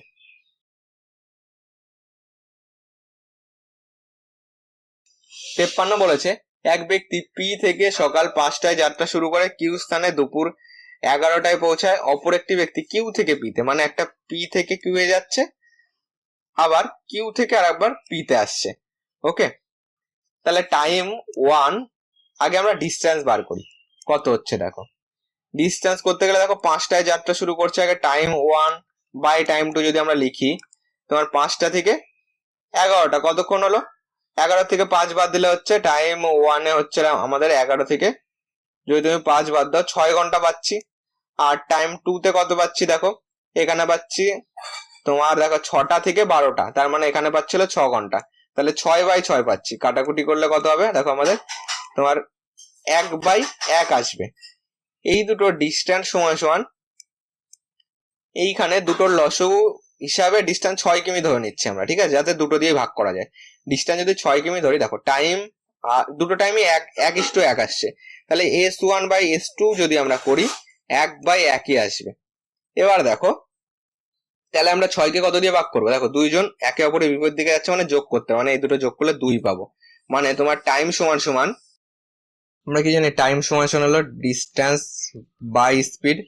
তেপ্পান্ন বলেছে এক ব্যক্তি পি থেকে সকাল 5টায় যাত্রা শুরু করে, কিউ স্থানে দুপুর 11টায় পৌঁছায়। অপর একটি ব্যক্তি কিউ থেকে পিতে, মানে একটা পি থেকে কিউ এ যাচ্ছে, আবার কিউ থেকে আর একবার পিতে আসছে। ওকে, তাহলে টাইম 1 আগে আমরা ডিস্টেন্স বার করি কত হচ্ছে। দেখো ডিস্টেন্স করতে গেলে দেখো 5টায় যাত্রা শুরু করছে, আগে টাইম 1 বাই টাইম 2 যদি আমরা লিখি, তোমার 5টা থেকে 11টা কতক্ষণ হলো? 11 থেকে 5 বাদ দিলে হচ্ছে টাইম 1-এ হচ্ছে আমাদের 11 থেকে যদি তুমি 5 বাদ দাও 6 ঘন্টা পাচ্ছি। আর টাইম 2-তে কত পাচ্ছি? দেখো এখানে পাচ্ছি তোমার দেখো 6টা থেকে 12টা, তার মানে এখানে পাচ্ছিল 6 ঘন্টা, তাহলে 6/6 পাচ্ছি। কাটাকুটি করলে কত হবে? দেখো আমাদের তোমার 1/1 আসবে। এই দুটো ডিস্টেন্স সমান সমান এইখানে দুটোর লসগু হিসাবে ডিস্টেন্স 6 কিমি ধরে নিচ্ছি আমরা, ঠিক আছে, যাতে দুটো দিয়ে ভাগ করা যায়। ডিস্টেন্স যদি 6 কিমি ধরি, দেখো টাইম দুটো টাইমই 1:1 আসছে, তাহলে S1/S2 যদি আমরা করি 1/1 আসবে। এবার দেখো তাহলে আমরা 6কে কত দিয়ে ভাগ করবো? দেখো দুইজন একে অপরের বিপরীত দিকে যাচ্ছে মানে যোগ করতে, মানে এই দুটো যোগ করলে 2 পাবো। মানে তোমার টাইম সমান সমান আমরা কি জানি? টাইম সমান সমান হলো ডিস্টেন্স বাই স্পিড।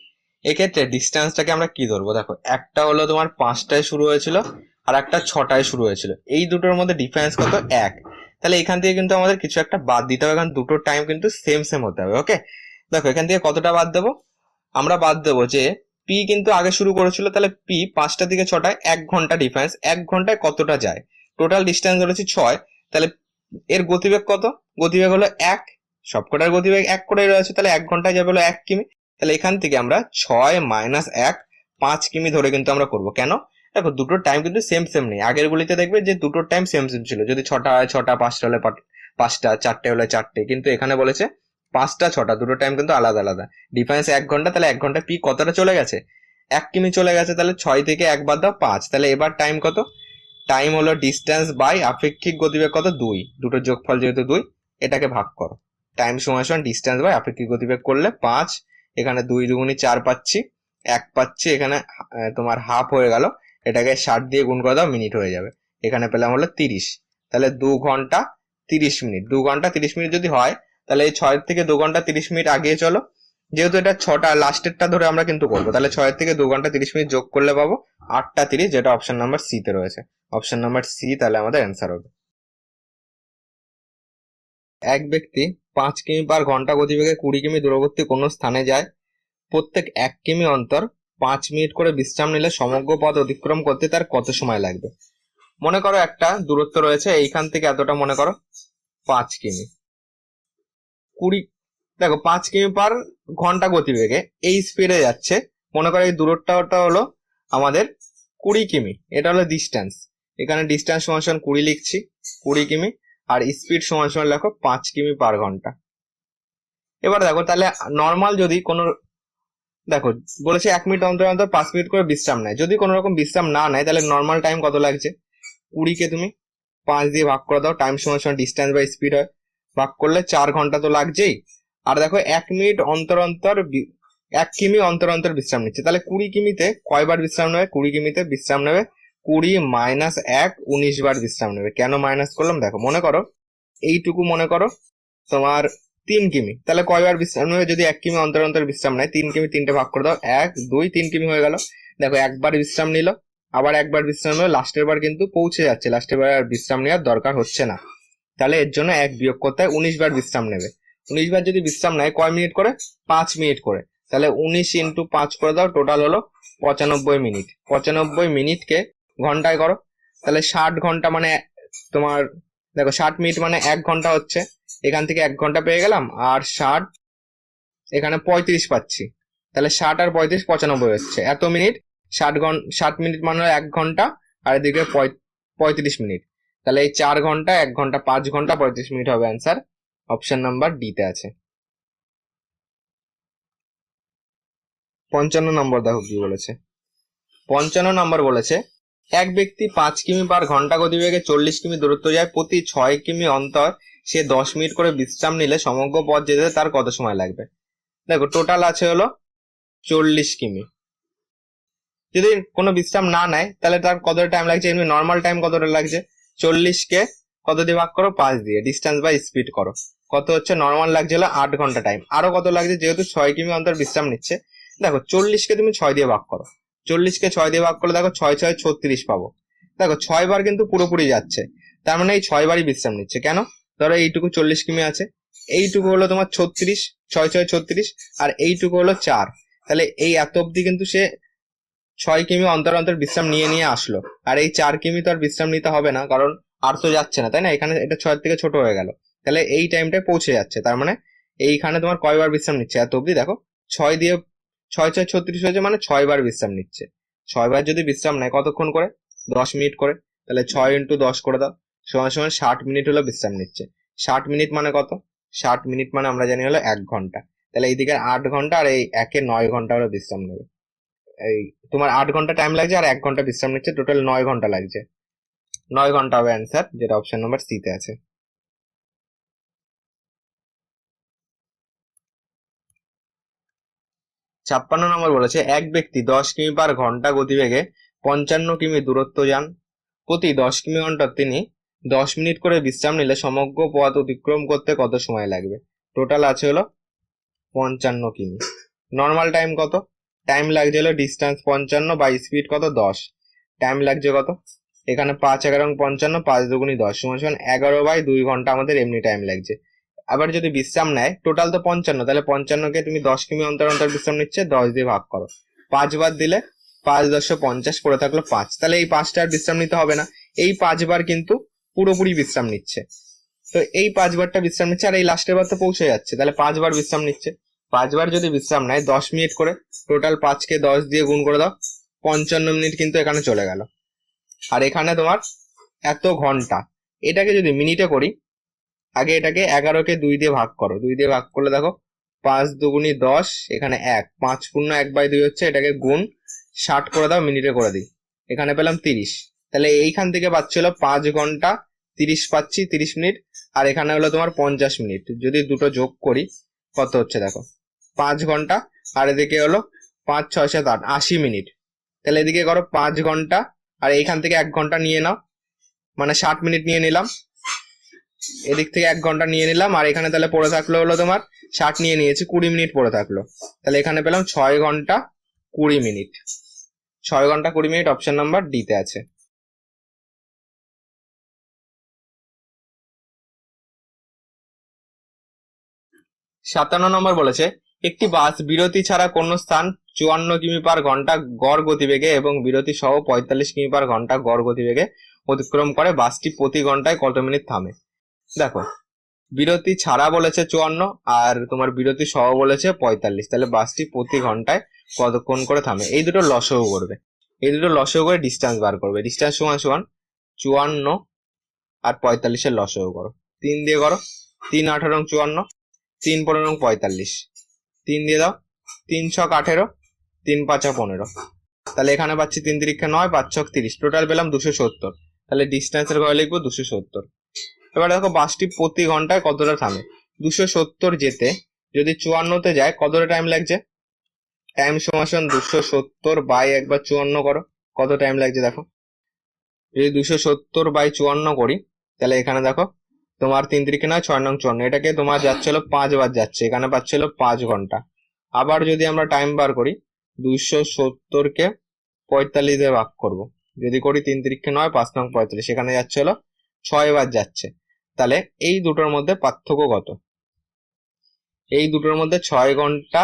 এক্ষেত্রে ডিস্টেন্সটাকে আমরা কি ধরবো? দেখো একটা হলো তোমার 5টায় শুরু হয়েছিল আর একটা 6টায় শুরু হয়েছিল, এই দুটোর মধ্যে ডিফারেন্স কত? 1। তাহলে এখান থেকে কিন্তু আমাদের কিছু একটা বাদ দিতে হবে, কারণ দুটোর টাইম কিন্তু সেম সেম হতে হবে। ওকে, দেখো এখান থেকে কতটা বাদ দেবো? আমরা বাদ দেবো যে পি কিন্তু আগে শুরু করেছিল, তাহলে পি 5টা থেকে 6টায় 1 ঘন্টা ডিফারেন্স, 1 ঘন্টায় কতটা যায়? টোটাল ডিস্টেন্স ধরেছি 6, তাহলে এর গতিবেগ কত? গতিবেগ হলো 1, সবকটার গতিবেগ 1 করে রয়েছে, তাহলে 1 ঘন্টায় যাবে হলো 1 কিমি। তাহলে এখান থেকে আমরা 6 - 1 5 কিমি ধরে কিন্তু আমরা করব। কেন? দেখো দুটোর টাইম কিন্তু সেম সেম নেই। আগের গুলিতে দেখবে যে দুটোর টাইম সেম সেম ছিল, যদি 6টা হয় 6টা, 5টা হলে 5টা, 4টে হলে 4টে, কিন্তু এখানে বলেছে 5টা 6টা, দুটো টাইম কিন্তু আলাদা আলাদা, ডিফারেন্স 1 ঘন্টা। তাহলে 1 ঘন্টা পি কতটা চলে গেছে? 1 কিমি চলে গেছে। তাহলে 6 থেকে 1 বাদ দাও 5, তাহলে এবার টাইম কত? টাইম হলো ডিস্টেন্স বাই আপেক্ষিক গতিবেগ কত? 2, দুটোর যোগফল যেহেতু 2, এটাকে ভাগ করো। টাইম সমান সমান ডিস্টেন্স বাই আপেক্ষিক গতিবেগ করলে 5, এখানে 2 দুগুণি 4 পাচ্ছি, 1 পাচ্ছি, এখানে তোমার হাফ হয়ে গেল, এটাকে 60 দিয়ে গুণ করে দাও, মিনিট হয়ে যাবে। এখানে পেলাম হলো 30, তাহলে 2 ঘন্টা 30 মিনিট। 2 ঘন্টা 30 মিনিট যদি হয়, তাহলে এই 6 থেকে 2 ঘন্টা 30 মিনিট আগিয়ে চলো, যেহেতু এটা 6টা লাস্টেরটা ধরে আমরা কিন্তু করবো, তাহলে 6 থেকে 2 ঘন্টা 30 মিনিট যোগ করলে পাবো 8টা 30, যেটা অপশন নাম্বার সি তে রয়েছে। অপশন নাম্বার সি তাহলে আমাদের অ্যান্সার হবে। এক ব্যক্তি 5 কিমি পার ঘন্টা গতিবেগে 20 কিমি দূরবর্তী কোনো স্থানে যায়। প্রত্যেক 1 কিমি অন্তর 5 মিনিট করে বিশ্রাম নিলে সমগ্র পথ অতিক্রম করতে তার কত সময় লাগবে? মনে করো একটা দূরত্ব রয়েছে, এইখান থেকে এতটা মনে করো 5 কিমি। 20, দেখো 5 কিমি পার ঘন্টা গতিবেগে এই স্পিডে যাচ্ছে, মনে করো এই দূরত্বটা হলো আমাদের 20 কিমি, এটা হলো ডিস্টেন্স। এখানে ডিস্টেন্স সমান সমান 20 লিখছি, 20 কিমি, আর স্পিড সমান সমান লেখো 5 কিমি পার ঘন্টা। এবার দেখো তাহলে নর্মাল যদি কোনো, দেখো বলেছে 1 মিনিট অন্তর অন্তর 5 মিনিট করে বিশ্রাম নেয়, যদি কোনো রকম বিশ্রাম না নেয় তাহলে নর্মাল টাইম কত লাগছে? 20কে তুমি 5 দিয়ে ভাগ করে দাও, টাইম সমান সমান ডিস্টেন্স বাই স্পিড হয়, ভাগ করলে 4 ঘন্টা তো লাগছেই। আর দেখো 1 মিনিট অন্তর অন্তর 1 কিমি অন্তর অন্তর বিশ্রাম নিচ্ছে, তাহলে 20 কিমিতে কয়বার বিশ্রাম নেবে? 20 কিমিতে বিশ্রাম নেবে 20 - 1 19 বার বিশ্রাম নেবে। কেন মাইনাস করলাম? দেখো মনে করো এইটুকু মনে করো তোমার 3 কিমি, তাহলে কয়বার বিশ্রাম নেবে? যদি 1 কিমি অন্তর অন্তর বিশ্রাম নেয়, 3 কিমি 3টে ভাগ করে দাও, 1 2 3 কিমি হয়ে গেল। দেখো একবার বিশ্রাম নিল, আবার একবার বিশ্রাম নিল, লাস্টের বার কিন্তু পৌঁছে যাচ্ছে, লাস্টের বার আর বিশ্রাম নেওয়ার দরকার হচ্ছে না। তাহলে এর জন্য 1 বিয়োগ করতে হয়, 19 বার বিশ্রাম নেবে। 19 বার যদি বিশ্রাম নেয় কয় মিনিট করে? 5 মিনিট করে, তাহলে 19 × 5 করে দাও, টোটাল হলো 95 মিনিট। 95 মিনিটকে ঘন্টায় করো, তাহলে 60 ঘন্টা মানে তোমার, দেখো 60 মিনিট মানে 1 ঘন্টা হচ্ছে, এখান থেকে 1 ঘন্টা পেয়ে গেলাম, আর 60 এখানে 35 পাচ্ছি, তাহলে 60 আর 35 95 হচ্ছে এত মিনিট। 60 মিনিট মানে 1 ঘন্টা, আর এদিকে 35 মিনিট, তাহলে এই 4 ঘন্টা 1 ঘন্টা 5 ঘন্টা 35 মিনিট হবে অ্যান্সার। অপশন নাম্বার ডি তে আছে। 55 নম্বর দেখো কি বলেছে। 55 নম্বর বলেছে এক ব্যক্তি 5 কিমি পার ঘন্টা গতিবেগে 40 কিমি দূরত্ব যায়, প্রতি 6 কিমি অন্তর সে 10 মিনিট করে বিশ্রাম নিলে সমগ্র পথ যেতে তার কত সময় লাগবে? দেখো টোটাল আছে হলো 40 কিমি, যদি কোনো বিশ্রাম না নেয় তাহলে তার কতটা টাইম লাগছে? এমনি নর্মাল টাইম কতটা লাগছে? 40কে কত দিয়ে ভাগ করো? 5 দিয়ে, ডিস্টেন্স বাই স্পিড করো, কত হচ্ছে? নর্মাল লাগছে হলো 8 ঘন্টা টাইম। আরো কত লাগছে? যেহেতু 6 কিমি অন্তর বিশ্রাম নিচ্ছে, দেখো 40কে তুমি 6 দিয়ে ভাগ করো, 40কে 6 দিয়ে ভাগ করলে দেখো 6 6 36 পাবো। দেখো 6 বার কিন্তু পুরোপুরি যাচ্ছে, তার মানে এই 6 বারই বিশ্রাম নিচ্ছে। কেন? ধরো এইটুকু 40 কিমি আছে, এইটুকু হলো তোমার 36, 6 6 36, আর এইটুকু হলো 4। তাহলে এই এত অব্দি কিন্তু সে 6 কিমি অন্তর অন্তর বিশ্রাম নিয়ে নিয়ে আসলো। আর এই 4 কিমি তো আর বিশ্রাম নিতে হবে না, কারণ আর তো যাচ্ছে না, তাই না? এখানে এটা 6 থেকে ছোট হয়ে গেল, তাহলে এই টাইমটায় পৌঁছে যাচ্ছে। তার মানে এইখানে তোমার কয়বার বিশ্রাম নিচ্ছে এত অব্দি দেখো, 6 দিয়ে 6 6 36 হয়েছে, মানে 6 বার বিশ্রাম নিচ্ছে। 6 বার যদি বিশ্রাম নেয় কতক্ষণ করে? 10 মিনিট করে। তাহলে 6 ইন্টু 10 করে দাও, সমান সমান 60 মিনিট হলো বিশ্রাম নিচ্ছে। 60 মিনিট মানে কত? 60 মিনিট মানে আমরা জানি হলো 1 ঘন্টা। তাহলে এইদিকে 8 ঘন্টা আর এই 9 ঘন্টা হলো বিশ্রাম নেবে। এই তোমার 8 ঘন্টা টাইম লাগছে আর 1 ঘন্টা বিশ্রাম নিচ্ছে, টোটাল 9 ঘন্টা লাগছে। 9 ঘন্টা হবে অ্যান্সার, যেটা অপশন নাম্বার সি তে আছে। 56 নম্বর বলেছে, এক ব্যক্তি 10 কিমি পার ঘন্টা গতিবেগে 55 কিমি দূরত্ব যান। প্রতি 10 কিমি অন্তর তিনি 10 মিনিট করে বিশ্রাম নিলে সমগ্র পথ অতিক্রম করতে কত সময় লাগবে? টোটাল আছে হলো 55 কিমি। নর্মাল টাইম কত? টাইম লাগছে হলো ডিস্টেন্স 55 বাই স্পিড কত? 10। টাইম লাগছে কত? এখানে 5 11 55, 5 দুগুণি 10 সমান সমান 11/2 ঘন্টা আমাদের এমনি টাইম লাগছে। আবার যদি বিশ্রাম নেয়, টোটাল তো 55, তাহলে 55কে তুমি 10 কিমি অন্তর অন্তর বিশ্রাম নিচ্ছে, 10 দিয়ে ভাগ করো, 5 বার দিলে 5 10 50 পড়ে থাকলো 5। তাহলে এই 5টা আর বিশ্রাম নিতে হবে না, এই 5 বার কিন্তু পুরোপুরি বিশ্রাম নিচ্ছে। তো এই 5 বারটা বিশ্রাম নিচ্ছে, আর এই লাস্টের বার তো পৌঁছে যাচ্ছে, তাহলে 5 বার বিশ্রাম নিচ্ছে। 5 বার যদি বিশ্রাম নেয় 10 মিনিট করে, টোটাল 5কে 10 দিয়ে গুণ করে দাও, 55 মিনিট কিন্তু এখানে চলে গেল। আর এখানে তোমার এত ঘন্টা, এটাকে যদি মিনিটে করি, আগে এটাকে 11কে 2 দিয়ে ভাগ করো, 2 দিয়ে ভাগ করলে দেখো 5 দুগুণি 10, এখানে 1, 5 পূর্ণ 1/2 হচ্ছে, এটাকে গুণ 60 করে দাও, মিনিটে করে দিই, এখানে পেলাম 30। তাহলে এইখান থেকে পাচ্ছিল 5 ঘন্টা 30 পাচ্ছি, 30 মিনিট, আর এখানে হলো তোমার 50 মিনিট। যদি দুটো যোগ করি কত হচ্ছে দেখো, 5 ঘন্টা, আর এদিকে হলো 5 6 7 8, 80 মিনিট। তাহলে এদিকে করো 5 ঘন্টা, আর এইখান থেকে 1 ঘন্টা নিয়ে নাও, মানে 60 মিনিট নিয়ে নিলাম, এদিক থেকে 1 ঘন্টা নিয়ে নিলাম, আর এখানে তাহলে পড়ে থাকলো হলো তোমার 60 নিয়ে নিয়েছি, 20 মিনিট পড়ে থাকলো। তাহলে এখানে পেলাম 6 ঘন্টা 20 মিনিট। 6 ঘন্টা 20 মিনিট অপশন নাম্বার ডি তে আছে। 57 নম্বর বলেছে, একটি বাস বিরতি ছাড়া কোন স্থান 54 কিমি পার ঘন্টা গড় গতিবেগে এবং বিরতি সহ 45 কিমি পার ঘন্টা গড় গতিবেগে অতিক্রম করে, বাসটি প্রতি ঘন্টায় কত মিনিট থামে? দেখো, বিরতি ছাড়া বলেছে 54 আর তোমার বিরতি সহ বলেছে 45, তাহলে বাসটি প্রতি ঘন্টায় কতক্ষণ করে থামে? এই দুটো লসগু করবে, এই দুটো লসগু করে ডিস্টেন্স বার করবে। ডিস্টেন্স সমান সমান 54 আর 45-এর লসগু করো, 3 দিয়ে করো, 3 18 54, 3 15 45, 3 দিয়ে দাও, 3 6 18, 3 5 15। তাহলে এখানে পাচ্ছি 3 তিরিক্ষা 9, 5 6 30, টোটাল পেলাম 270। তাহলে ডিস্টেন্সের ঘরে লিখবো 270। এবার দেখো বাসটি প্রতি ঘন্টায় কতটা থামে। 270 যেতে যদি 54তে যায় কতটা টাইম লাগছে? টাইম সমান 270 বাই একবার 54 করো, কত টাইম লাগছে দেখো। যদি 270 বাই 54 করি, তাহলে এখানে দেখো তোমার 3 তিরিখে নয় 6 নং 54, এটাকে তোমার যাচ্ছে হলো 5 বার যাচ্ছে, এখানে পাচ্ছে হলো 5 ঘন্টা। আবার যদি আমরা টাইম বার করি, 270কে 45 দিয়ে ভাগ করবো, যদি করি 3 তিরিখে নয় 5 নং 45, এখানে যাচ্ছে হলো 6 বার যাচ্ছে। তাহলে এই দুটোর মধ্যে পার্থক্য কত? এই দুটোর মধ্যে 6 ঘন্টা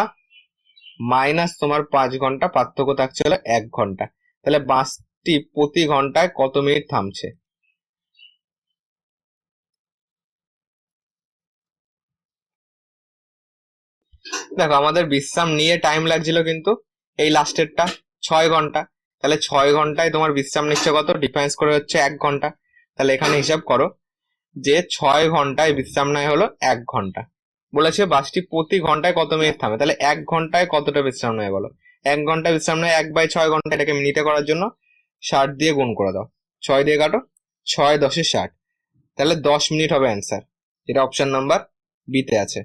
মাইনাস তোমার 5 ঘন্টা, পার্থক্য থাকছে হলো 1 ঘন্টা। তাহলে বাসটি প্রতি ঘন্টায় কত মিনিট থামছে? দেখো আমাদের বিশ্রাম নিয়ে টাইম লাগছিল কিন্তু এই লাস্টেরটা 6 ঘন্টা, তাহলে 6 ঘন্টায় তোমার বিশ্রাম নিচ্ছে কত? ডিফারেন্স করে হচ্ছে 1 ঘন্টা। তাহলে এখানে হিসাব করো যে 6 ঘন্টায় বিশ্রাম নেয় হলো 1 ঘন্টা। বলেছে বাসটি প্রতি ঘন্টায় কত মিনিট থামে, তাহলে 1 ঘন্টায় কতটা বিশ্রাম নেয় বলো? 1 ঘন্টা বিশ্রাম নেয় 1/6 ঘন্টা, এটাকে মিনিটে করার জন্য 60 দিয়ে গুণ করে দাও, 6 দিয়ে কাটো, 6 10 60, তাহলে 10 মিনিট হবে অ্যান্সার, এটা অপশন নাম্বার বি তে আছে।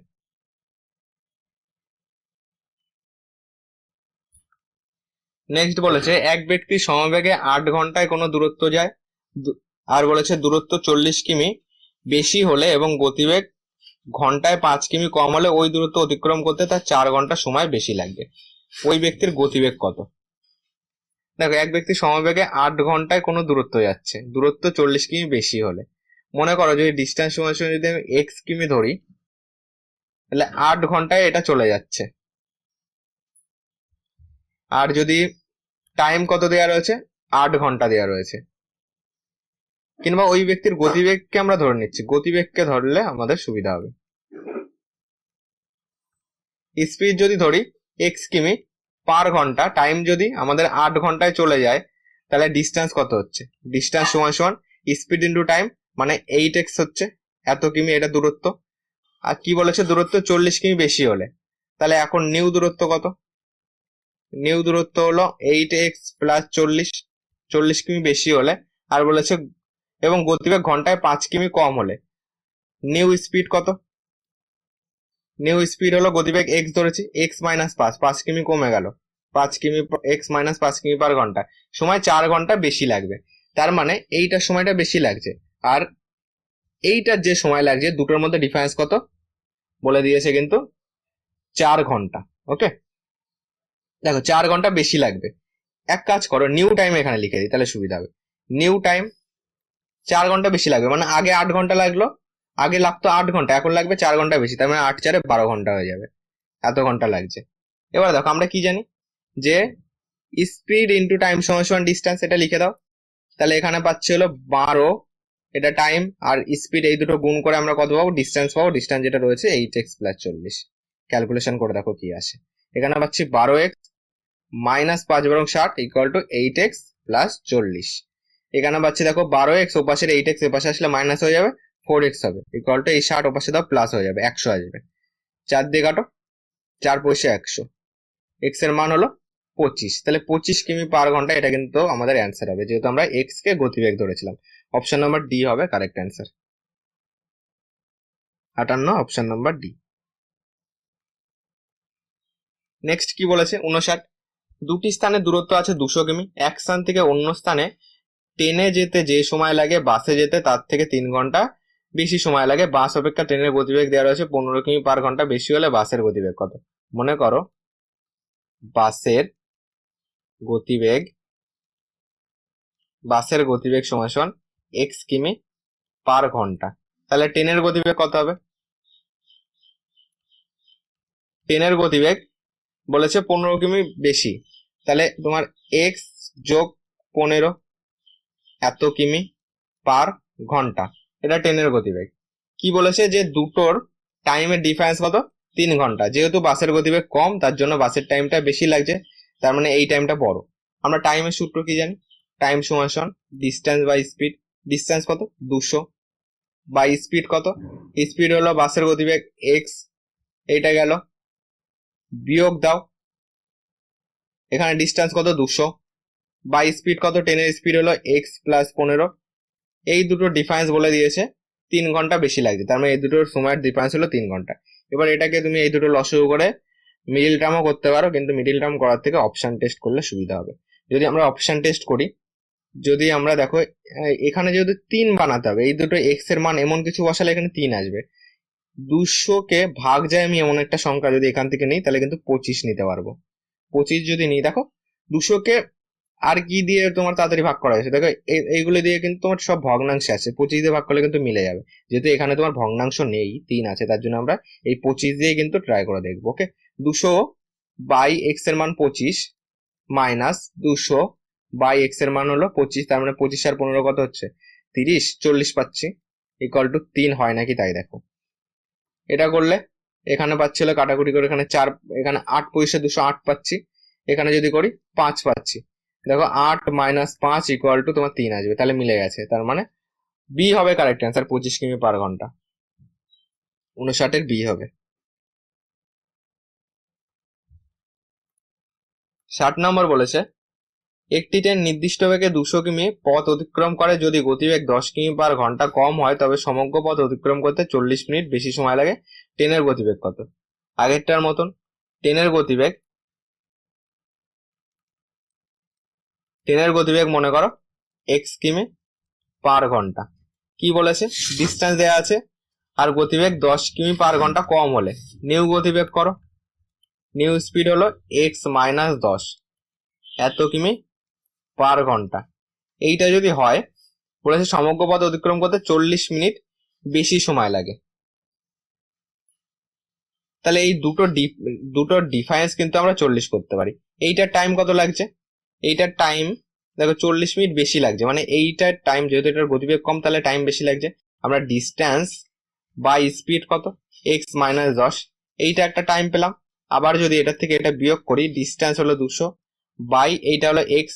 নেক্সট বলেছে, এক ব্যক্তি সমবেগে 8 ঘন্টায় কোনো দূরত্ব যায়, আর বলেছে দূরত্ব 40 কিমি বেশি হলে এবং গতিবেগ ঘন্টায় 5 কিমি কম হলে ওই দূরত্ব অতিক্রম করতে তার 4 ঘন্টা সময় বেশি লাগবে। ওই ব্যক্তির গতিবেগ কত? দেখো, এক ব্যক্তি সমবেগে 8 ঘন্টায় কোনো দূরত্ব যাচ্ছে, দূরত্ব 40 কিমি বেশি হলে, মনে করো যদি ডিস্টেন্স সমান যদি আমি x কিমি ধরি, তাহলে 8 ঘন্টায় এটা চলে যাচ্ছে। আর যদি টাইম কত দেওয়া রয়েছে, 8 ঘন্টা দেওয়া রয়েছে, কিংবা ওই ব্যক্তির গতিবেগকে আমরা ধরে নিচ্ছি, গতিবেগকে ধরলে আমাদের সুবিধা হবে। স্পিড যদি ধরি x কিমি পার ঘন্টা, টাইম যদি আমাদের 8 ঘন্টায় চলে যায়, তাহলে ডিস্টেন্স কত হচ্ছে, ডিস্টেন্স সমান সমান স্পিড ইন্টু টাইম, মানে 8x হচ্ছে, এত কিমি এটা দূরত্ব। আর কি বলেছে, দূরত্ব 40 কিমি বেশি হলে, তাহলে এখন নিউ দূরত্ব কত, নিউ দূরত্ব হলো 8x প্লাস 40 কিমি বেশি হলে। আর বলেছে এবং গতিবেগ ঘন্টায় 5 কিমি কম হলে নিউ স্পিড কত, নিউ স্পিড হলো গতিবেগ x ধরেছি, x মাইনাস 5 কিমি কমে গেল, 5 কিমি x মাইনাস 5 কিমি পার ঘন্টা, সময় 4 ঘন্টা বেশি লাগবে। তার মানে এইটার সময়টা বেশি লাগছে, আর এইটার যে সময় লাগছে দুটোর মধ্যে ডিফারেন্স কত বলে দিয়েছে কিন্তু 4 ঘন্টা। ওকে, দেখো 4 ঘন্টা বেশি লাগবে। এক কাজ করো, নিউ টাইম এখানে লিখে দিই, তাহলে সুবিধা হবে। নিউ টাইম 4 ঘন্টা বেশি লাগবে, মানে আগে 8 ঘন্টা লাগলো, আগে লাগতো 8 ঘন্টা, এখন লাগবে 4 ঘন্টা বেশি, তার মানে 8 4 12 ঘন্টা হয়ে যাবে, এত ঘন্টা লাগছে। এবার দেখো আমরা কি জানি, যে স্পিড ইন্টু টাইম সমান সমান ডিস্টেন্স, এটা লিখে দাও। তাহলে এখানে পাচ্ছি হলো 12, এটা টাইম, আর স্পিড, এই দুটো গুণ করে আমরা কত পাবো, ডিস্টেন্স পাবো। ডিস্টেন্স যেটা রয়েছে 8x প্লাস 40, ক্যালকুলেশন করে দেখো কি আসে। এখানে পাচ্ছি 12x মাইনাস 5 বরং 60 ইকুয়াল টু 8x প্লাস 40। এখানে পাচ্ছি দেখো 12x, ওপাশের 8x এপাশে আসলে মাইনাস হয়ে যাবে, 4x হবে ইকুয়াল টু এই 60 ওপাশে দাও প্লাস হয়ে যাবে, 100 আসবে। 4 দিয়ে কাটো, 4 পয়সা 100, x এর মান হলো 25, তাহলে 25 কিমি পার ঘন্টা, এটা কিন্তু আমাদের অ্যান্সার হবে, যেহেতু আমরা x কে গতিবেগ ধরেছিলাম। অপশন নাম্বার ডি হবে correct answer, 58, option number D. Next কি বলেছে, 59, দুটি স্থানে দূরত্ব আছে 200 কিমি, এক স্থান থেকে অন্য স্থানে ট্রেনে যেতে যে সময় লাগে বাসে যেতে তার থেকে 3 ঘন্টা বেশি সময় লাগে, বাস অপেক্ষা ট্রেনের গতিবেগ দেওয়া রয়েছে 15 কিমি পার ঘন্টা বেশি হলে বাসের গতিবেগ কত। মনে করো বাসের গতিবেগ সমান সমান x কিমি পার ঘন্টা, তাহলে ট্রেনের গতিবেগ কত হবে, ট্রেনের গতিবেগ বলেছে 15 কিমি বেশি, তাহলে তোমার x যোগ 15 এত কিমি পার ঘন্টা, এটা ট্রেনের গতিবেগ। কি বলেছে, যে দুটোর টাইমের ডিফারেন্স কত, 3 ঘন্টা, যেহেতু বাসের গতিবেগ কম তার জন্য বাসের টাইমটা বেশি লাগছে, তার মানে এই টাইমটা বড়। আমরা টাইমের সূত্র কি জানি, টাইম সমান সমান ডিস্টেন্স বাই স্পিড, ডিস্টেন্স কত 200 বাই স্পিড কত, স্পিড হলো বাসের গতিবেগ x, এইটা গেল, বিয়োগ দাও, এখানে ডিস্টেন্স কত 200 বাই স্পিড কত, ট্রেনের স্পিড হলো x প্লাস 15, এই দুটো ডিফারেন্স বলে দিয়েছে 3 ঘন্টা বেশি লাগছে, তার মানে এই দুটোর সময়ের ডিফারেন্স হলো 3 ঘন্টা। এবার এটাকে তুমি এই দুটো লসাগু করে মিডিল টার্মও করতে পারো, কিন্তু মিডিল টার্ম করার থেকে অপশন টেস্ট করলে সুবিধা হবে। যদি আমরা অপশন টেস্ট করি, যদি আমরা দেখো এখানে যেহেতু 3 বানাতে হবে, এই দুটো x এর মান এমন কিছু বসালে এখানে 3 আসবে, 200 কে ভাগ যায় আমি এমন একটা সংখ্যা যদি এখান থেকে নিই, তাহলে কিন্তু 25 নিতে পারবো। 25 যদি নিই, দেখো 200 কে আর কি দিয়ে তোমার তাড়াতাড়ি ভাগ করা হয়েছে, দেখো এইগুলো দিয়ে কিন্তু তোমার সব ভগ্নাংশ আছে, 25 দিয়ে ভাগ করলে কিন্তু মিলে যাবে, যেহেতু এখানে তোমার ভগ্নাংশ নেই, 3 আছে, তার জন্য আমরা এই 25 দিয়ে কিন্তু ট্রাই করে দেখবো। ওকে, 200 বাই এক্স এর মান 25 মাইনাস 200 বাই এক্স এর মান হলো 25, তার মানে 25 আর 15 কত হচ্ছে 30, 40 পাচ্ছি, ইকুয়াল টু 3 হয় নাকি তাই দেখো। এটা করলে এখানে পাচ্ছিল কাটাকুটি করে, এখানে 4, এখানে 8 পয়সা 208 পাচ্ছি, এখানে যদি করি 5 পাচ্ছি, দেখো 8 মাইনাস 5 ইকুয়াল টু তোমার 3 আসবে, তাহলে মিলে গেছে, তার মানে বি হবে কারেক্ট অ্যান্সার, 25 কিমি পার ঘন্টা, 59 এর বি হবে। 60 নম্বর বলেছে, একটি ট্রেন নির্দিষ্ট বেগে 200 কিমি পথ অতিক্রম করে, যদি গতিবেগ 10 কিমি পার ঘন্টা কম হয় তবে সমগ্র পথ অতিক্রম করতে 40 মিনিট বেশি সময় লাগে, ট্রেনের গতিবেগ কত। আগেরটার মতন ট্রেনের গতিবেগ মনে করো x কিমি পার ঘন্টা, কি বলেছে ডিস্টেন্স দেওয়া আছে, আর গতিবেগ 10 কিমি পার ঘন্টা কম হলে নিউ গতিবেগ করো, নিউ স্পিড হলো x মাইনাস 10 এত কিমি পার ঘন্টা, এইটা যদি হয় বলেছে সমগ্র পথ অতিক্রম করতে 40 মিনিট বেশি সময় লাগে। তাহলে এই দুটো ডিফারেন্স কিন্তু আমরা 40 করতে পারি। এইটার টাইম কত লাগছে? এইটার টাইম দেখো 40 মিনিট বেশি লাগছে, মানে এইটার টাইম যেহেতু এটার গতিবেগ কম তাহলে টাইম বেশি লাগছে। আমরা ডিস্টেন্স বাই স্পিড কত x মাইনাস 10, এইটা একটা টাইম পেলাম। আবার যদি এটার থেকে এটা বিয়োগ করি, ডিস্টেন্স হলো 200 বাই এইটা হলো x,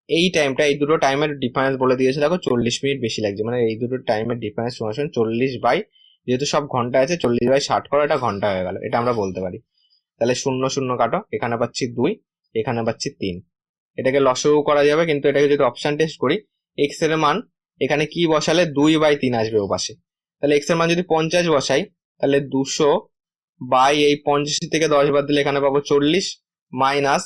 এই টাইমটা এই দুটো টাইমের ডিফারেন্স বলে দিয়েছে দেখো 40 মিনিট বেশি লাগছে, মানে এই দুটো টাইমের ডিফারেন্স সমান 40 বাই, যেহেতু সব ঘন্টা আছে 40 বাই 60 করো, এটা ঘন্টা হয়ে গেল, এটা আমরা বলতে পারি। তাহলে 0 0 কাটো, এখানে পাচ্ছি 2, এখানে পাচ্ছি 3। এটাকে লসগু করা যাবে, কিন্তু এটাকে যদি অপশন টেস্ট করি, এক্স এর মান এখানে কি বসালে 2/3 আসবে ও পাশে। তাহলে এক্স এর মান যদি 50 বসাই, তাহলে 200 বাই এই 50 থেকে 10 বাদ দিলে এখানে পাবো 40, মাইনাস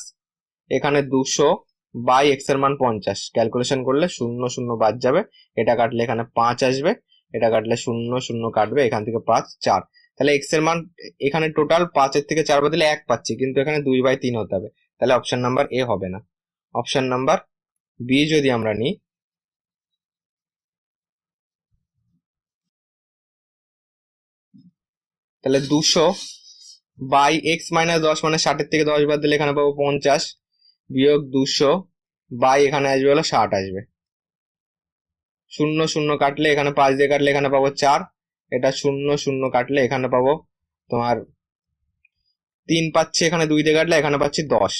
এখানে 200 বাই এক্স এর মান 50, ক্যালকুলেশন করলে 0 0 বাদ যাবে, এটা কাটলে এখানে 5 আসবে, এটা কাটলে 0 0 কাটবে, এখান থেকে 5 4। তাহলে এক্স এর মান এখানে টোটাল 5 এর থেকে 4 বাদ দিলে 1 পাচ্ছি, কিন্তু এখানে 2/3 হতে হবে। তাহলে অপশন নাম্বার এ হবে না। অপশন নাম্বার বি যদি আমরা নিই, তাহলে 200 বাই এক্স মাইনাস 10 মানে 60 থেকে 10 বাদ দিলে এখানে পাবো 50, বিয়োগ 200 বাই এখানে আসবে হলো 60 আসবে। 0 0 কাটলে এখানে 5 দিয়ে কাটলে এখানে পাবো 4, এটা 0 0 কাটলে এখানে পাবো তোমার 3 পাচ্ছি, এখানে 2 দিয়ে কাটলে এখানে পাচ্ছি 10।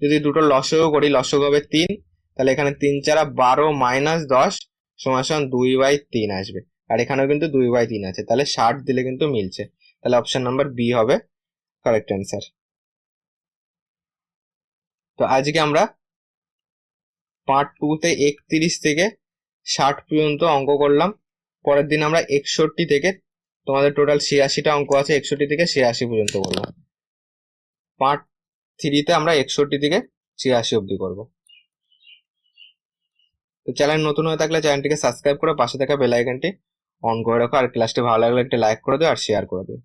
যদি দুটো লসগু করি, লসগু হবে 3, তাহলে এখানে 3 4 12 মাইনাস 10 সমান 2/3 আসবে, আর এখানেও কিন্তু 2/3 আছে, তাহলে 60 দিলে কিন্তু মিলছে। তাহলে অপশন নাম্বার বি হবে কারেক্ট অ্যান্সার। তো আজকে আমরা পার্ট 2 তে 31 থেকে 60 পর্যন্ত অঙ্ক করলাম। পরের দিন আমরা 61 থেকে, তোমাদের টোটাল 86টা অঙ্ক আছে, 61 থেকে 86 পর্যন্ত করলাম। পার্ট 3 তে আমরা 61 থেকে 86 অবধি করবো। তো চ্যানেল নতুন হয়ে থাকলে চ্যানেলটিকে সাবস্ক্রাইব করে পাশে থাকা বেল আইকনটি অন করে রাখো, আর ক্লাসটি ভালো লাগলে একটা লাইক করে দিও আর শেয়ার করে দিও।